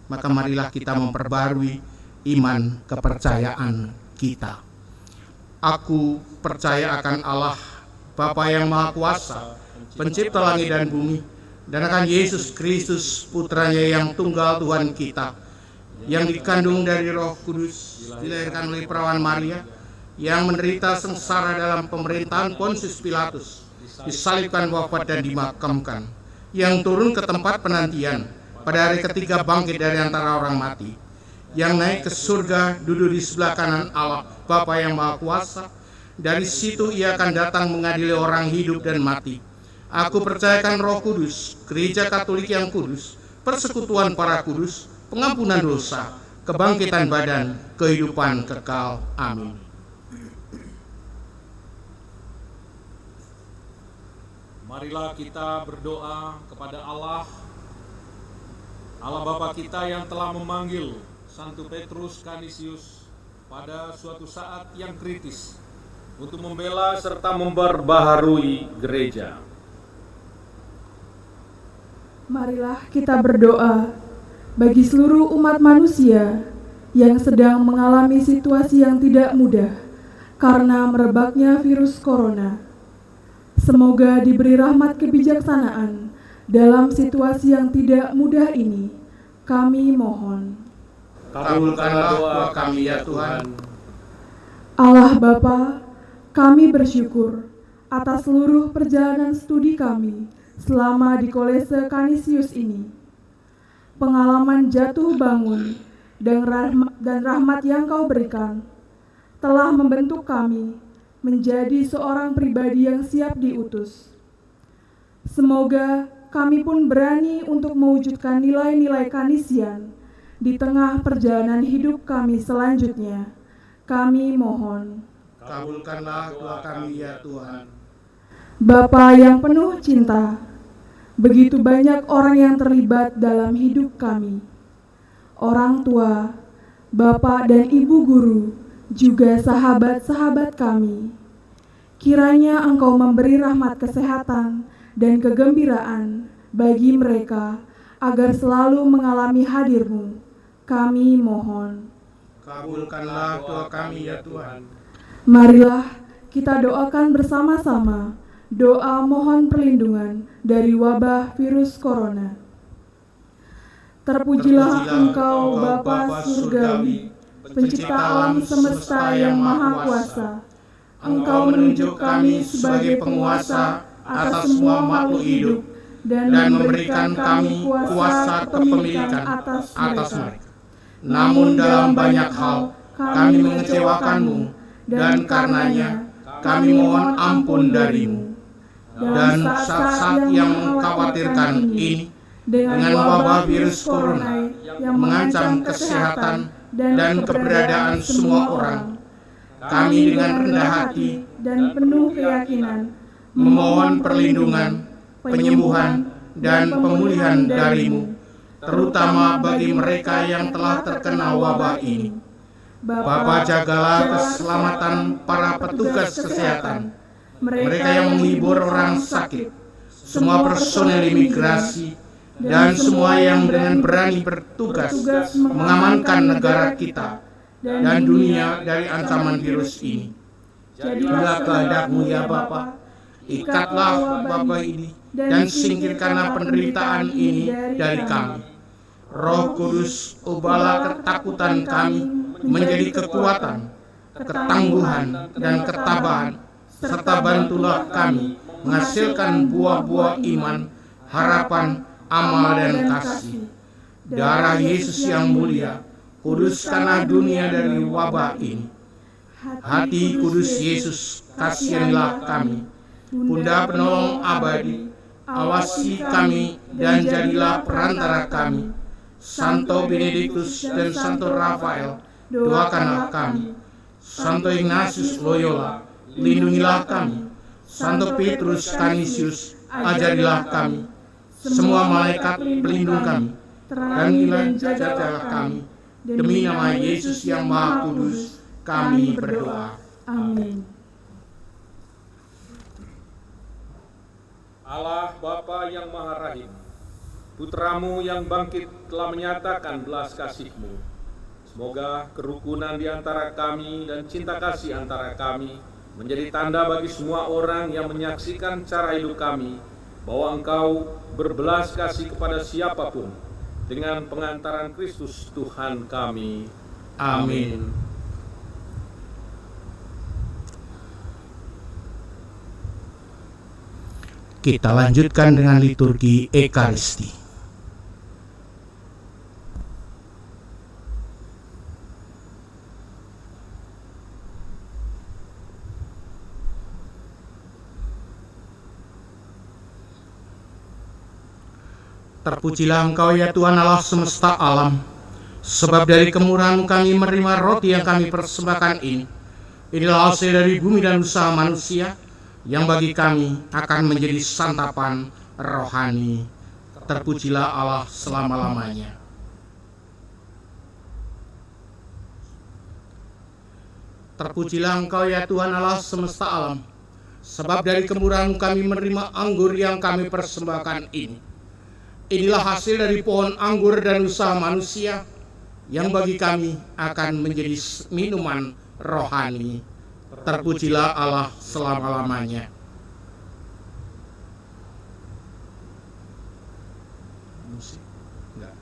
Maka marilah kita memperbarui iman kepercayaan kita. Aku percaya akan Allah, Bapa yang Maha Kuasa, pencipta langit dan bumi, dan akan Yesus Kristus, putranya yang tunggal Tuhan kita, yang dikandung dari Roh Kudus, dilahirkan oleh perawan Maria, yang menderita sengsara dalam pemerintahan Pontius Pilatus, disalibkan, wafat dan dimakamkan, yang turun ke tempat penantian, pada hari ketiga bangkit dari antara orang mati, yang naik ke surga, duduk di sebelah kanan Allah Bapa yang Maha Kuasa. Dari situ ia akan datang mengadili orang hidup dan mati. Aku percayakan Roh Kudus, Gereja Katolik yang kudus, persekutuan para kudus, pengampunan dosa, kebangkitan badan, kehidupan kekal. Amin. Marilah kita berdoa kepada Allah Bapa kita yang telah memanggil Santo Petrus Canisius pada suatu saat yang kritis untuk membela serta memperbaharui gereja. Marilah kita berdoa bagi seluruh umat manusia yang sedang mengalami situasi yang tidak mudah karena merebaknya virus corona. Semoga diberi rahmat kebijaksanaan dalam situasi yang tidak mudah ini. Kami mohon. Kabulkanlah doa kami ya Tuhan. Allah Bapa, kami bersyukur atas seluruh perjalanan studi kami selama di Kolese Canisius ini. Pengalaman jatuh bangun dan rahmat yang Kau berikan telah membentuk kami menjadi seorang pribadi yang siap diutus. Semoga kami pun berani untuk mewujudkan nilai-nilai Kanisian di tengah perjalanan hidup kami selanjutnya. Kami mohon. Kabulkanlah doa kami ya Tuhan. Bapa yang penuh cinta, begitu banyak orang yang terlibat dalam hidup kami. Orang tua, bapak dan ibu guru, juga sahabat-sahabat kami. Kiranya Engkau memberi rahmat kesehatan dan kegembiraan bagi mereka agar selalu mengalami hadir-Mu. Kami mohon. Kabulkanlah doa kami ya Tuhan. Marilah kita doakan bersama-sama doa mohon perlindungan dari wabah virus corona. Terpujilah Engkau Bapa Surgawi, pencipta alam semesta yang maha kuasa. Engkau menunjuk kami sebagai penguasa atas semua makhluk hidup dan memberikan kami kuasa kepemilikan atas mereka. Namun dalam banyak hal kami mengecewakan-Mu, dan karenanya kami mohon ampun dari-Mu. Dan saat-saat yang mengkhawatirkan ini, dengan wabah virus corona yang mengancam kesehatan dan keberadaan semua orang, kami dengan rendah hati dan penuh keyakinan memohon perlindungan, penyembuhan, dan pemulihan dari-Mu, terutama bagi mereka yang telah terkena wabah ini. Bapa, jagalah keselamatan para petugas kesehatan, mereka yang menghibur orang sakit, semua personel imigrasi, dan semua yang dengan berani bertugas mengamankan negara kita dan dunia dari ancaman virus ini. Jadilah kehendak-Mu ya Bapa, ikatlah wabah ini dan singkirkanlah penderitaan ini dari kami. Roh Kudus, ubahlah ketakutan kami menjadi kekuatan, ketangguhan, dan ketabahan, serta bantulah kami menghasilkan buah-buah iman, harapan, amal, dan kasih. Darah Yesus yang mulia, kuduskanlah dunia dari wabah ini. Hati kudus Yesus, kasihanilah kami. Bunda penolong abadi, awasi kami dan jadilah perantara kami. Santo Benediktus dan Santo Rafael, doakanlah kami. Santo Ignatius Loyola, lindungilah kami. Santo Petrus Canisius, ajarilah kami. Semua malaikat pelindung kami, terangilah jagalah kami. Demi nama Yesus yang Maha Kudus, kami berdoa. Amin. Allah Bapa yang Maha Rahim, Putra-Mu yang bangkit telah menyatakan belas kasih-Mu. Semoga kerukunan di antara kami dan cinta kasih antara kami menjadi tanda bagi semua orang yang menyaksikan cara hidup kami bahwa Engkau berbelas kasih kepada siapapun dengan pengantaran Kristus Tuhan kami. Amin. Kita lanjutkan dengan liturgi Ekaristi. Terpujilah Engkau ya Tuhan Allah semesta alam, sebab dari kemurahan-Mu kami menerima roti yang kami persembahkan ini. Inilah hasil dari bumi dan usaha manusia, yang bagi kami akan menjadi santapan rohani. Terpujilah Allah selama-lamanya. Terpujilah Engkau ya Tuhan Allah semesta alam, sebab dari kemurahan-Mu kami menerima anggur yang kami persembahkan ini. Inilah hasil dari pohon anggur dan usaha manusia, yang bagi kami akan menjadi minuman rohani. Terpujilah Allah selama-lamanya. Musik? Enggak.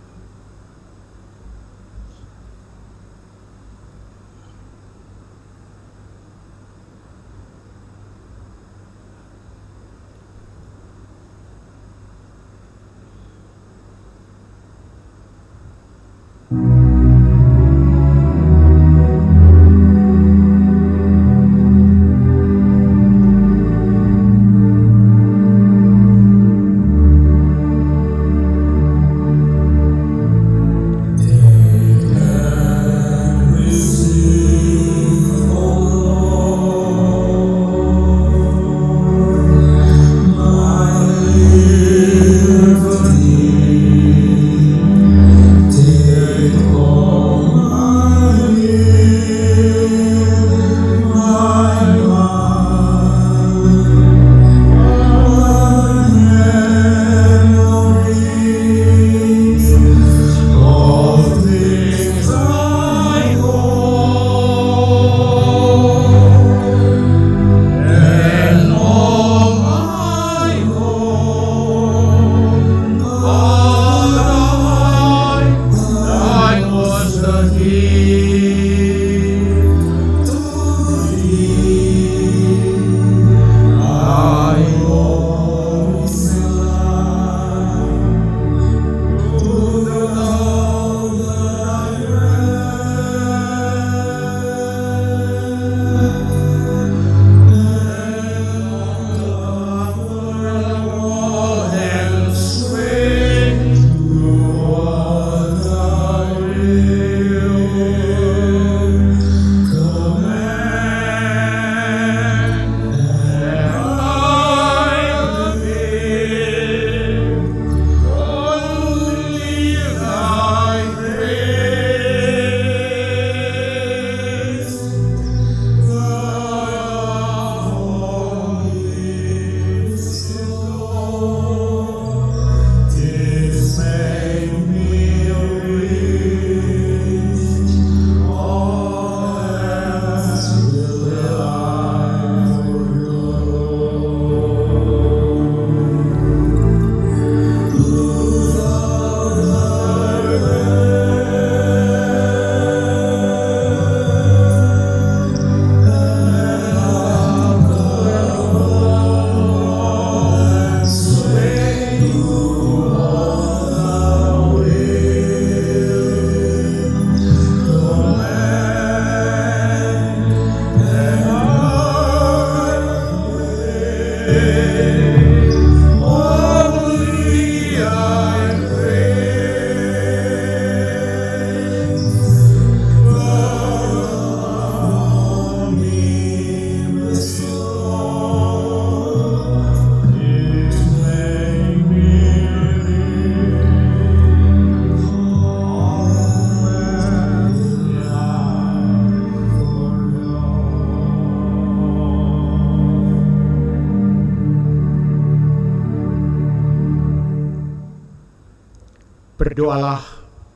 Berdoalah,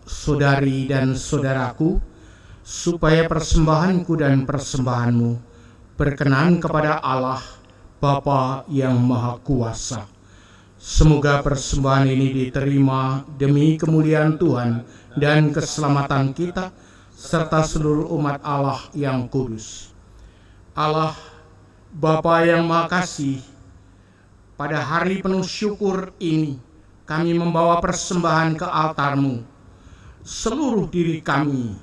saudari dan saudaraku, supaya persembahanku dan persembahanmu berkenan kepada Allah, Bapa yang Maha Kuasa. Semoga persembahan ini diterima demi kemuliaan Tuhan dan keselamatan kita, serta seluruh umat Allah yang kudus. Allah, Bapa yang Maha Kasih, pada hari penuh syukur ini, kami membawa persembahan ke altar-Mu, seluruh diri kami,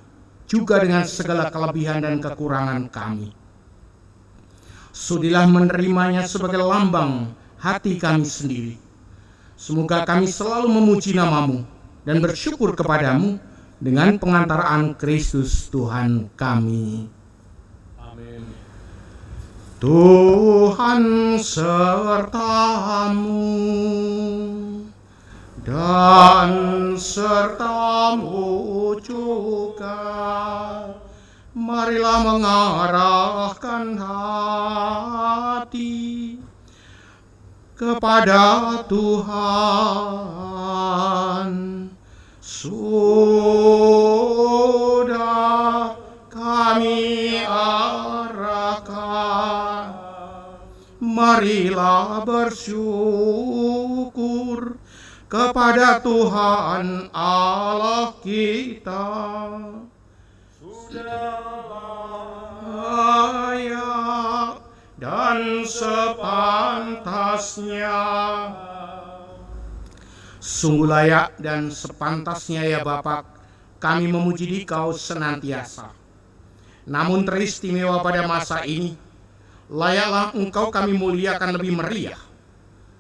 juga dengan segala kelebihan dan kekurangan kami. Sudilah menerimanya sebagai lambang hati kami sendiri. Semoga kami selalu memuji nama-Mu dan bersyukur kepada-Mu dengan pengantaraan Kristus Tuhan kami. Amin. Tuhan serta-Mu dan serta-Mu juga. Marilah mengarahkan hati kepada Tuhan. Sudah kami arahkan, marilah bersyukur kepada Tuhan Allah kita. Layak dan sepantasnya. Sungguh layak dan sepantasnya ya Bapa, kami memuji Dikau senantiasa. Namun teristimewa pada masa ini, layaklah Engkau kami muliakan lebih meriah.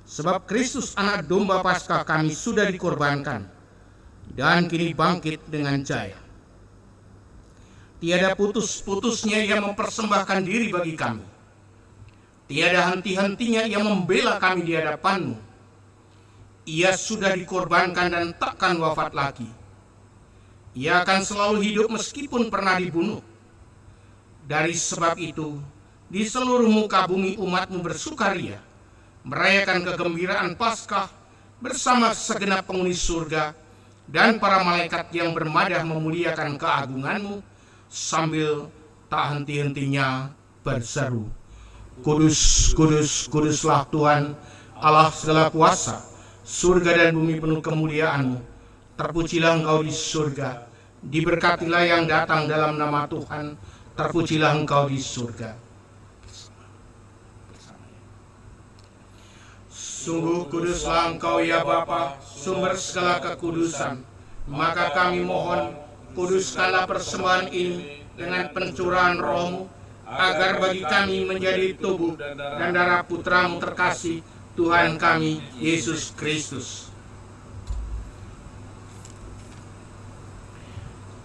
Sebab Kristus anak domba Paskah kami sudah dikorbankan dan kini bangkit dengan jaya. Tiada putus-putusnya ia mempersembahkan diri bagi kami. Tiada henti-hentinya ia membela kami di hadapan-Mu. Ia sudah dikorbankan dan takkan wafat lagi. Ia akan selalu hidup meskipun pernah dibunuh. Dari sebab itu, di seluruh muka bumi umat-Mu bersukaria, merayakan kegembiraan Paskah bersama segenap penghuni surga dan para malaikat yang bermadah memuliakan keagungan-Mu, sambil tak henti-hentinya berseru, Kudus, kudus, kuduslah Tuhan, Allah segala kuasa, surga dan bumi penuh kemuliaan-Mu. Terpujilah Engkau di surga, Diberkatilah yang datang dalam nama Tuhan, terpujilah Engkau di surga. Sungguh kuduslah Engkau ya Bapa, sumber segala kekudusan. Maka kami mohon, kuduskanlah persembahan ini dengan pencurahan Roh-Mu, agar bagi kami menjadi tubuh dan darah Putra-Mu terkasih, Tuhan kami, Yesus Kristus.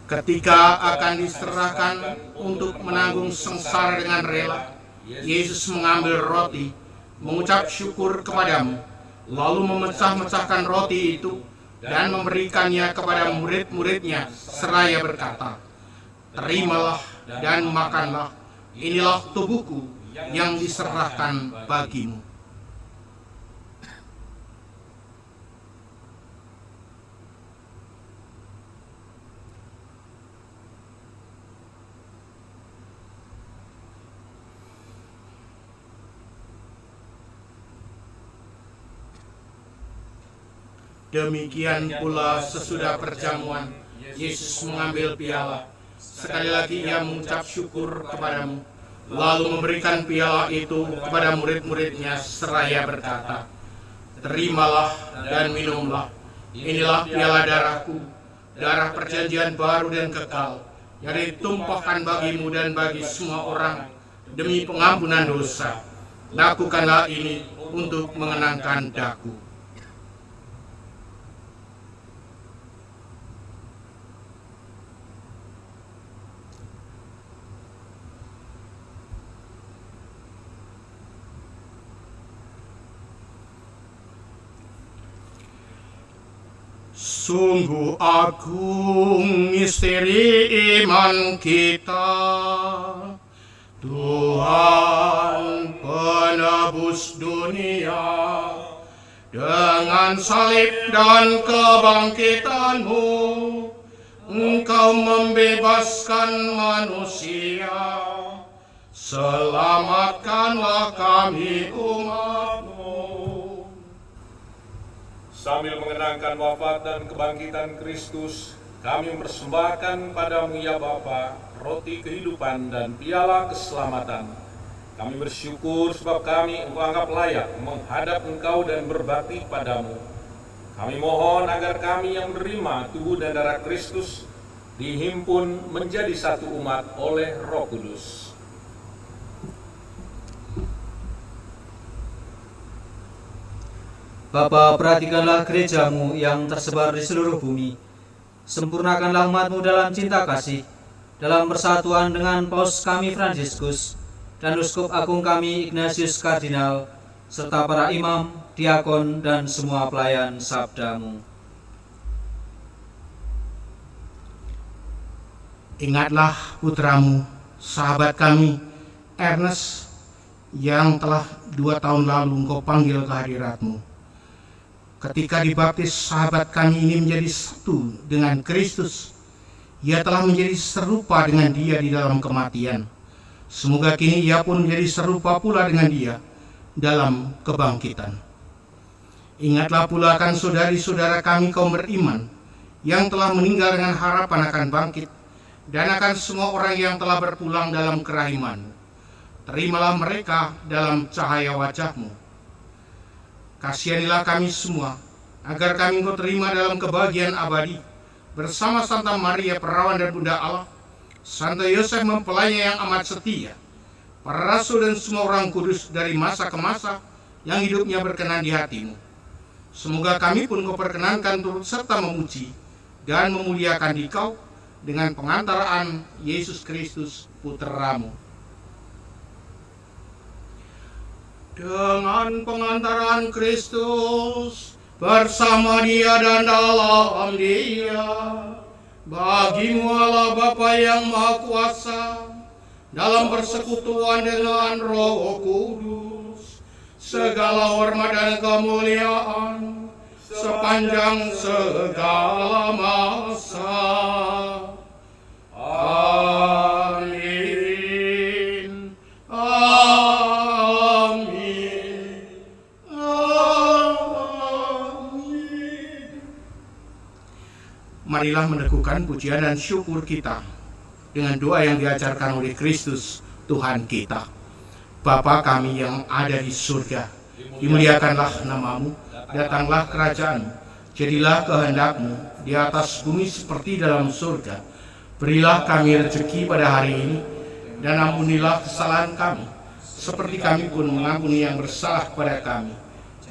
Ketika akan diserahkan untuk menanggung sengsara dengan rela, Yesus mengambil roti, mengucap syukur kepadamu, lalu memecah-mecahkan roti itu dan memberikannya kepada murid-muridnya seraya berkata, "Terimalah dan makanlah, inilah tubuhku yang diserahkan bagimu." Demikian pula sesudah perjamuan, Yesus mengambil piala. Sekali lagi ia mengucap syukur kepadamu, lalu memberikan piala itu kepada murid-muridnya seraya berkata, "Terimalah dan minumlah, inilah piala darahku, darah perjanjian baru dan kekal, yang ditumpahkan bagimu dan bagi semua orang demi pengampunan dosa. Lakukanlah ini untuk mengenangkan daku." Sungguh agung misteri iman kita, Tuhan penebus dunia, dengan salib dan kebangkitan-Mu, Engkau membebaskan manusia. Selamatkanlah kami umat-Mu. Sambil mengenangkan wafat dan kebangkitan Kristus, kami mempersembahkan padamu ya Bapa, roti kehidupan dan piala keselamatan. Kami bersyukur sebab kami Engkau anggap layak menghadap Engkau dan berbakti padamu. Kami mohon agar kami yang menerima tubuh dan darah Kristus dihimpun menjadi satu umat oleh Roh Kudus. Bapa, perhatikanlah gereja-Mu yang tersebar di seluruh bumi. Sempurnakanlah umat-Mu dalam cinta kasih, dalam persatuan dengan Paus kami Fransiskus, dan Uskup Agung kami Ignatius Kardinal, serta para imam, diakon, dan semua pelayan sabda-Mu. Ingatlah putramu, sahabat kami, Ernest, yang telah 2 tahun lalu Engkau panggil ke hadirat-Mu. Ketika dibaptis, sahabat kami ini menjadi satu dengan Kristus. Ia telah menjadi serupa dengan Dia di dalam kematian. Semoga kini ia pun menjadi serupa pula dengan Dia dalam kebangkitan. Ingatlah pula akan saudari-saudara kami kaum beriman yang telah meninggal dengan harapan akan bangkit, dan akan semua orang yang telah berpulang dalam kerahiman. Terimalah mereka dalam cahaya wajah-Mu. Kasihanilah kami semua, agar kami Engkau terima dalam kebahagiaan abadi, bersama Santa Maria Perawan dan Bunda Allah, Santo Yosef mempelainya yang amat setia, para rasul dan semua orang kudus dari masa ke masa, yang hidupnya berkenan di hati-Mu. Semoga kami pun Engkau perkenankan turut serta memuji dan memuliakan Dikau dengan pengantaraan Yesus Kristus Putra-Mu. Dengan pengantaran Kristus, bersama Dia dan dalam Dia, bagi-Mu Allah Bapa yang Maha Kuasa, dalam persekutuan dengan Roh Kudus, segala hormat dan kemuliaan sepanjang segala masa. Amin. Amin. Amin. Mari marilah menegurkan pujian dan syukur kita dengan doa yang diajarkan oleh Kristus Tuhan kita. Bapa kami yang ada di surga, dimuliakanlah namamu, datanglah kerajaanmu, jadilah kehendak-Mu di atas bumi seperti dalam surga. Berilah kami rezeki pada hari ini, dan ampunilah kesalahan kami, seperti kami pun mengampuni yang bersalah kepada kami.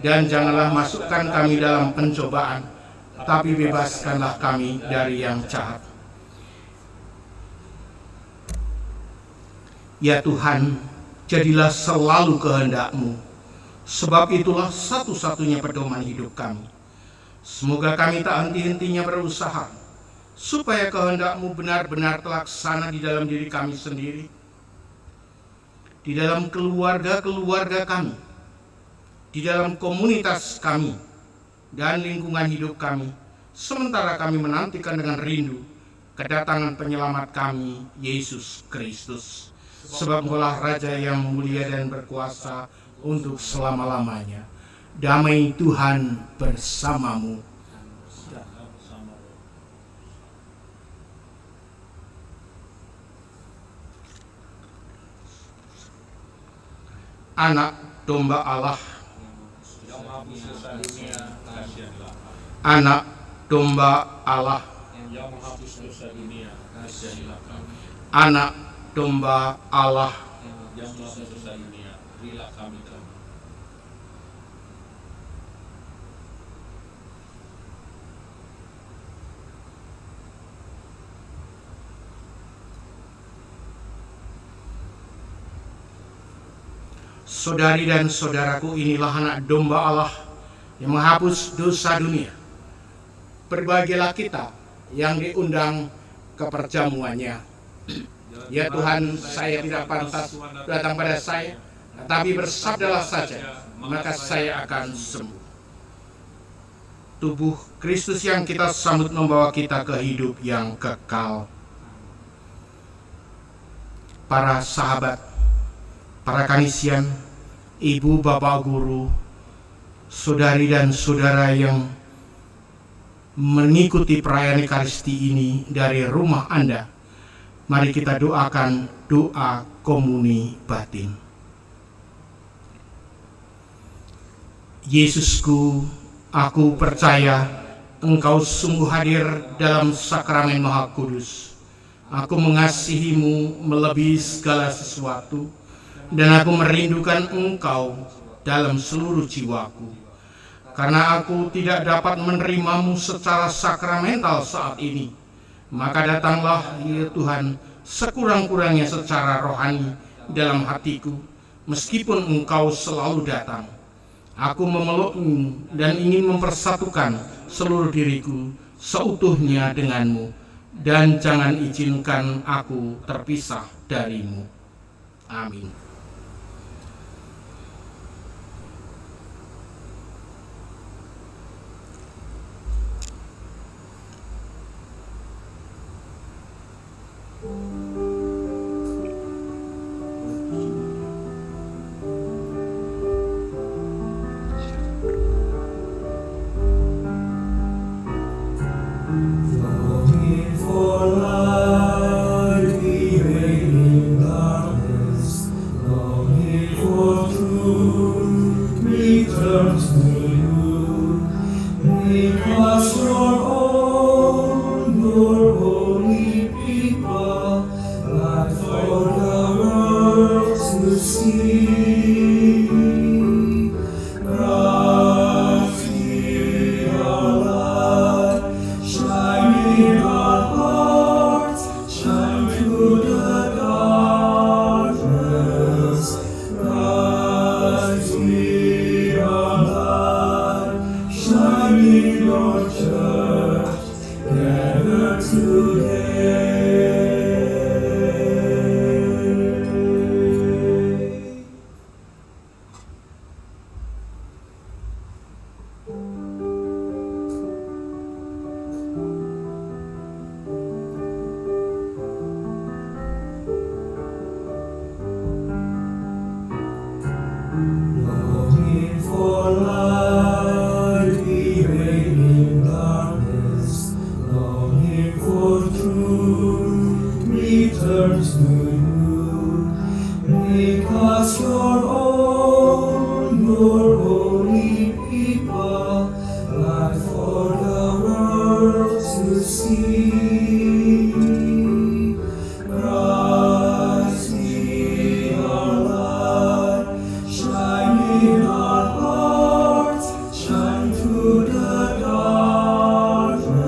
Dan janganlah masukkan kami dalam pencobaan, tapi bebaskanlah kami dari yang jahat. Ya Tuhan, jadilah selalu kehendak-Mu, sebab itulah satu-satunya pedoman hidup kami. Semoga kami tak henti-hentinya berusaha, supaya kehendak-Mu benar-benar terlaksana di dalam diri kami sendiri, di dalam keluarga-keluarga kami, di dalam komunitas kami, dan lingkungan hidup kami, sementara kami menantikan dengan rindu kedatangan penyelamat kami, Yesus Kristus. Sebab Engkaulah Raja yang mulia dan berkuasa untuk selama-lamanya. Damai Tuhan bersamamu. Anak domba Allah, anak domba Allah, anak domba Allah, saudari dan saudaraku, inilah anak domba Allah yang menghapus dosa dunia. Berbahagialah kita yang diundang ke perjamuannya. Ya Tuhan, saya tidak pantas datang pada saya, tetapi bersabdalah saja, maka saya akan sembuh. Tubuh Kristus yang kita sambut membawa kita ke hidup yang kekal. Para sahabat, para kanisian, ibu, bapak, guru, saudari dan saudara yang mengikuti perayaan Ekaristi ini dari rumah Anda, mari kita doakan doa komuni batin. Yesusku, aku percaya Engkau sungguh hadir dalam sakramen Maha Kudus. Aku mengasihimu melebihi segala sesuatu, dan aku merindukan Engkau dalam seluruh jiwaku. Karena aku tidak dapat menerimamu secara sakramental saat ini, maka datanglah ya Tuhan sekurang-kurangnya secara rohani dalam hatiku, meskipun Engkau selalu datang. Aku memelukmu dan ingin mempersatukan seluruh diriku seutuhnya denganmu, dan jangan izinkan aku terpisah darimu. Amin. Because you're own, you're holy people, not for the world to see. Christ be our light, shine in our hearts, shine through the darkness.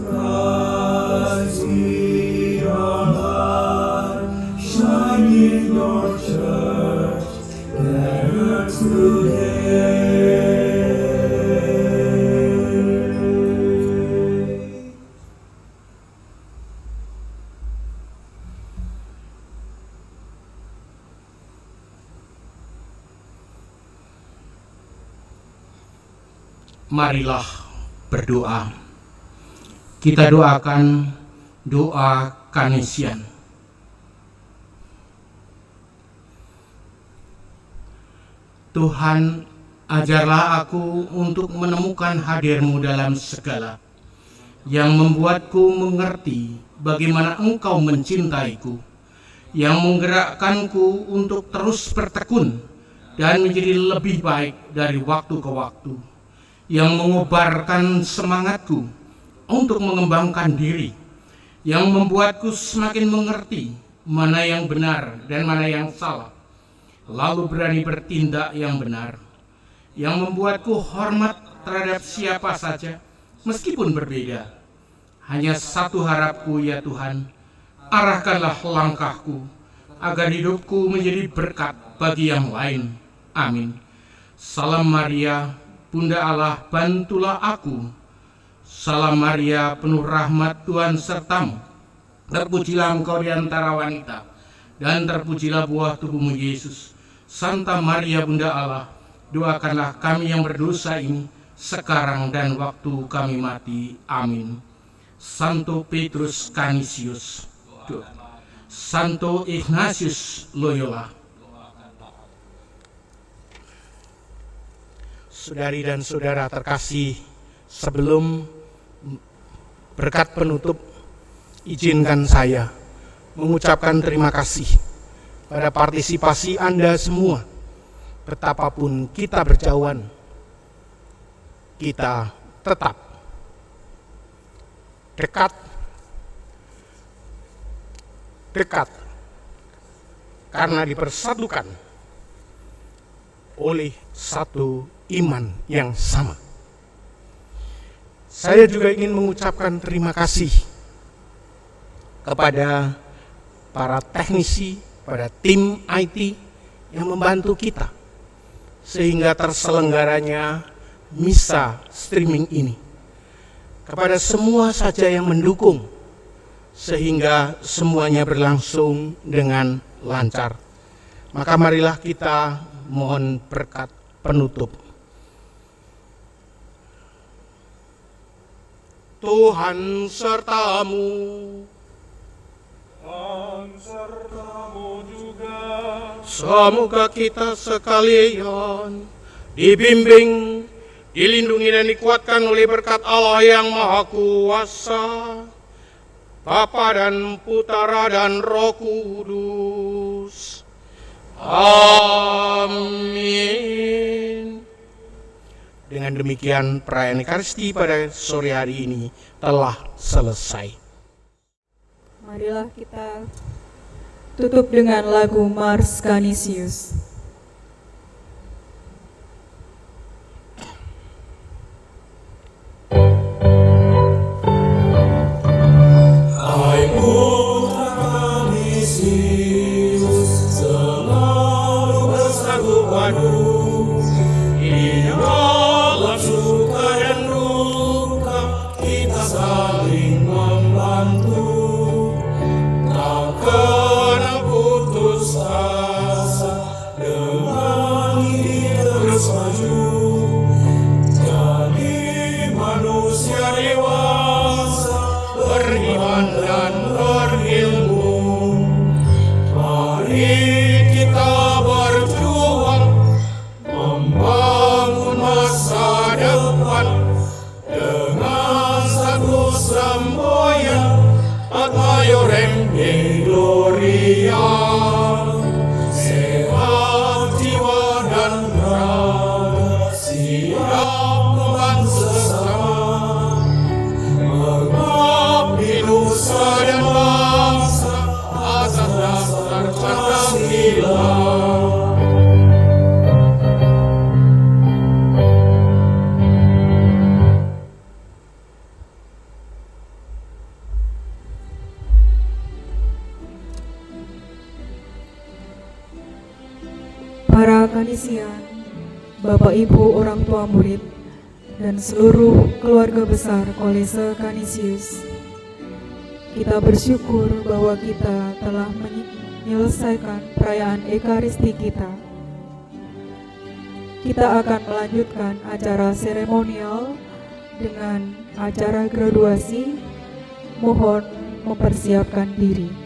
Christ be our light, shine in your church, gathered today. Marilah berdoa. Kita doakan doa Kanisian. Tuhan, ajarlah aku untuk menemukan hadir-Mu dalam segala, yang membuatku mengerti bagaimana Engkau mencintaiku, yang menggerakkanku untuk terus bertekun dan menjadi lebih baik dari waktu ke waktu, yang mengobarkan semangatku untuk mengembangkan diri, yang membuatku semakin mengerti mana yang benar dan mana yang salah, lalu berani bertindak yang benar, yang membuatku hormat terhadap siapa saja meskipun berbeda. Hanya satu harapku ya Tuhan, arahkanlah langkahku agar hidupku menjadi berkat bagi yang lain. Amin. Salam Maria, Bunda Allah, bantulah aku. Salam Maria, penuh rahmat, Tuhan sertamu. Terpujilah engkau di antara wanita, dan terpujilah buah tubuhmu Yesus. Santa Maria, Bunda Allah, doakanlah kami yang berdosa ini, sekarang dan waktu kami mati. Amin. Santo Petrus Canisius, Santo Ignatius Loyola. Saudari dan saudara terkasih, sebelum berkat penutup, izinkan saya mengucapkan terima kasih pada partisipasi Anda semua. Betapapun kita berjauhan, kita tetap dekat karena dipersatukan oleh satu iman yang sama. Saya juga ingin mengucapkan terima kasih kepada para teknisi, pada tim IT yang membantu kita sehingga terselenggaranya misa streaming ini. Kepada semua saja yang mendukung sehingga semuanya berlangsung dengan lancar. Maka marilah kita mohon berkat penutup. Tuhan sertamu. Dan sertamu juga. Semoga kita sekalian dibimbing, dilindungi dan dikuatkan oleh berkat Allah yang Maha Kuasa, Bapa dan Putera dan Roh Kudus. Amin. Dengan demikian perayaan Ekaristi pada sore hari ini telah selesai. Marilah kita tutup dengan lagu Mars Canisius. para kanisian, Bapak Ibu orang tua murid, dan seluruh keluarga besar Kolese Kanisius, kita bersyukur bahwa kita telah menyelesaikan perayaan Ekaristi kita. Kita akan melanjutkan acara seremonial dengan acara graduasi. Mohon mempersiapkan diri.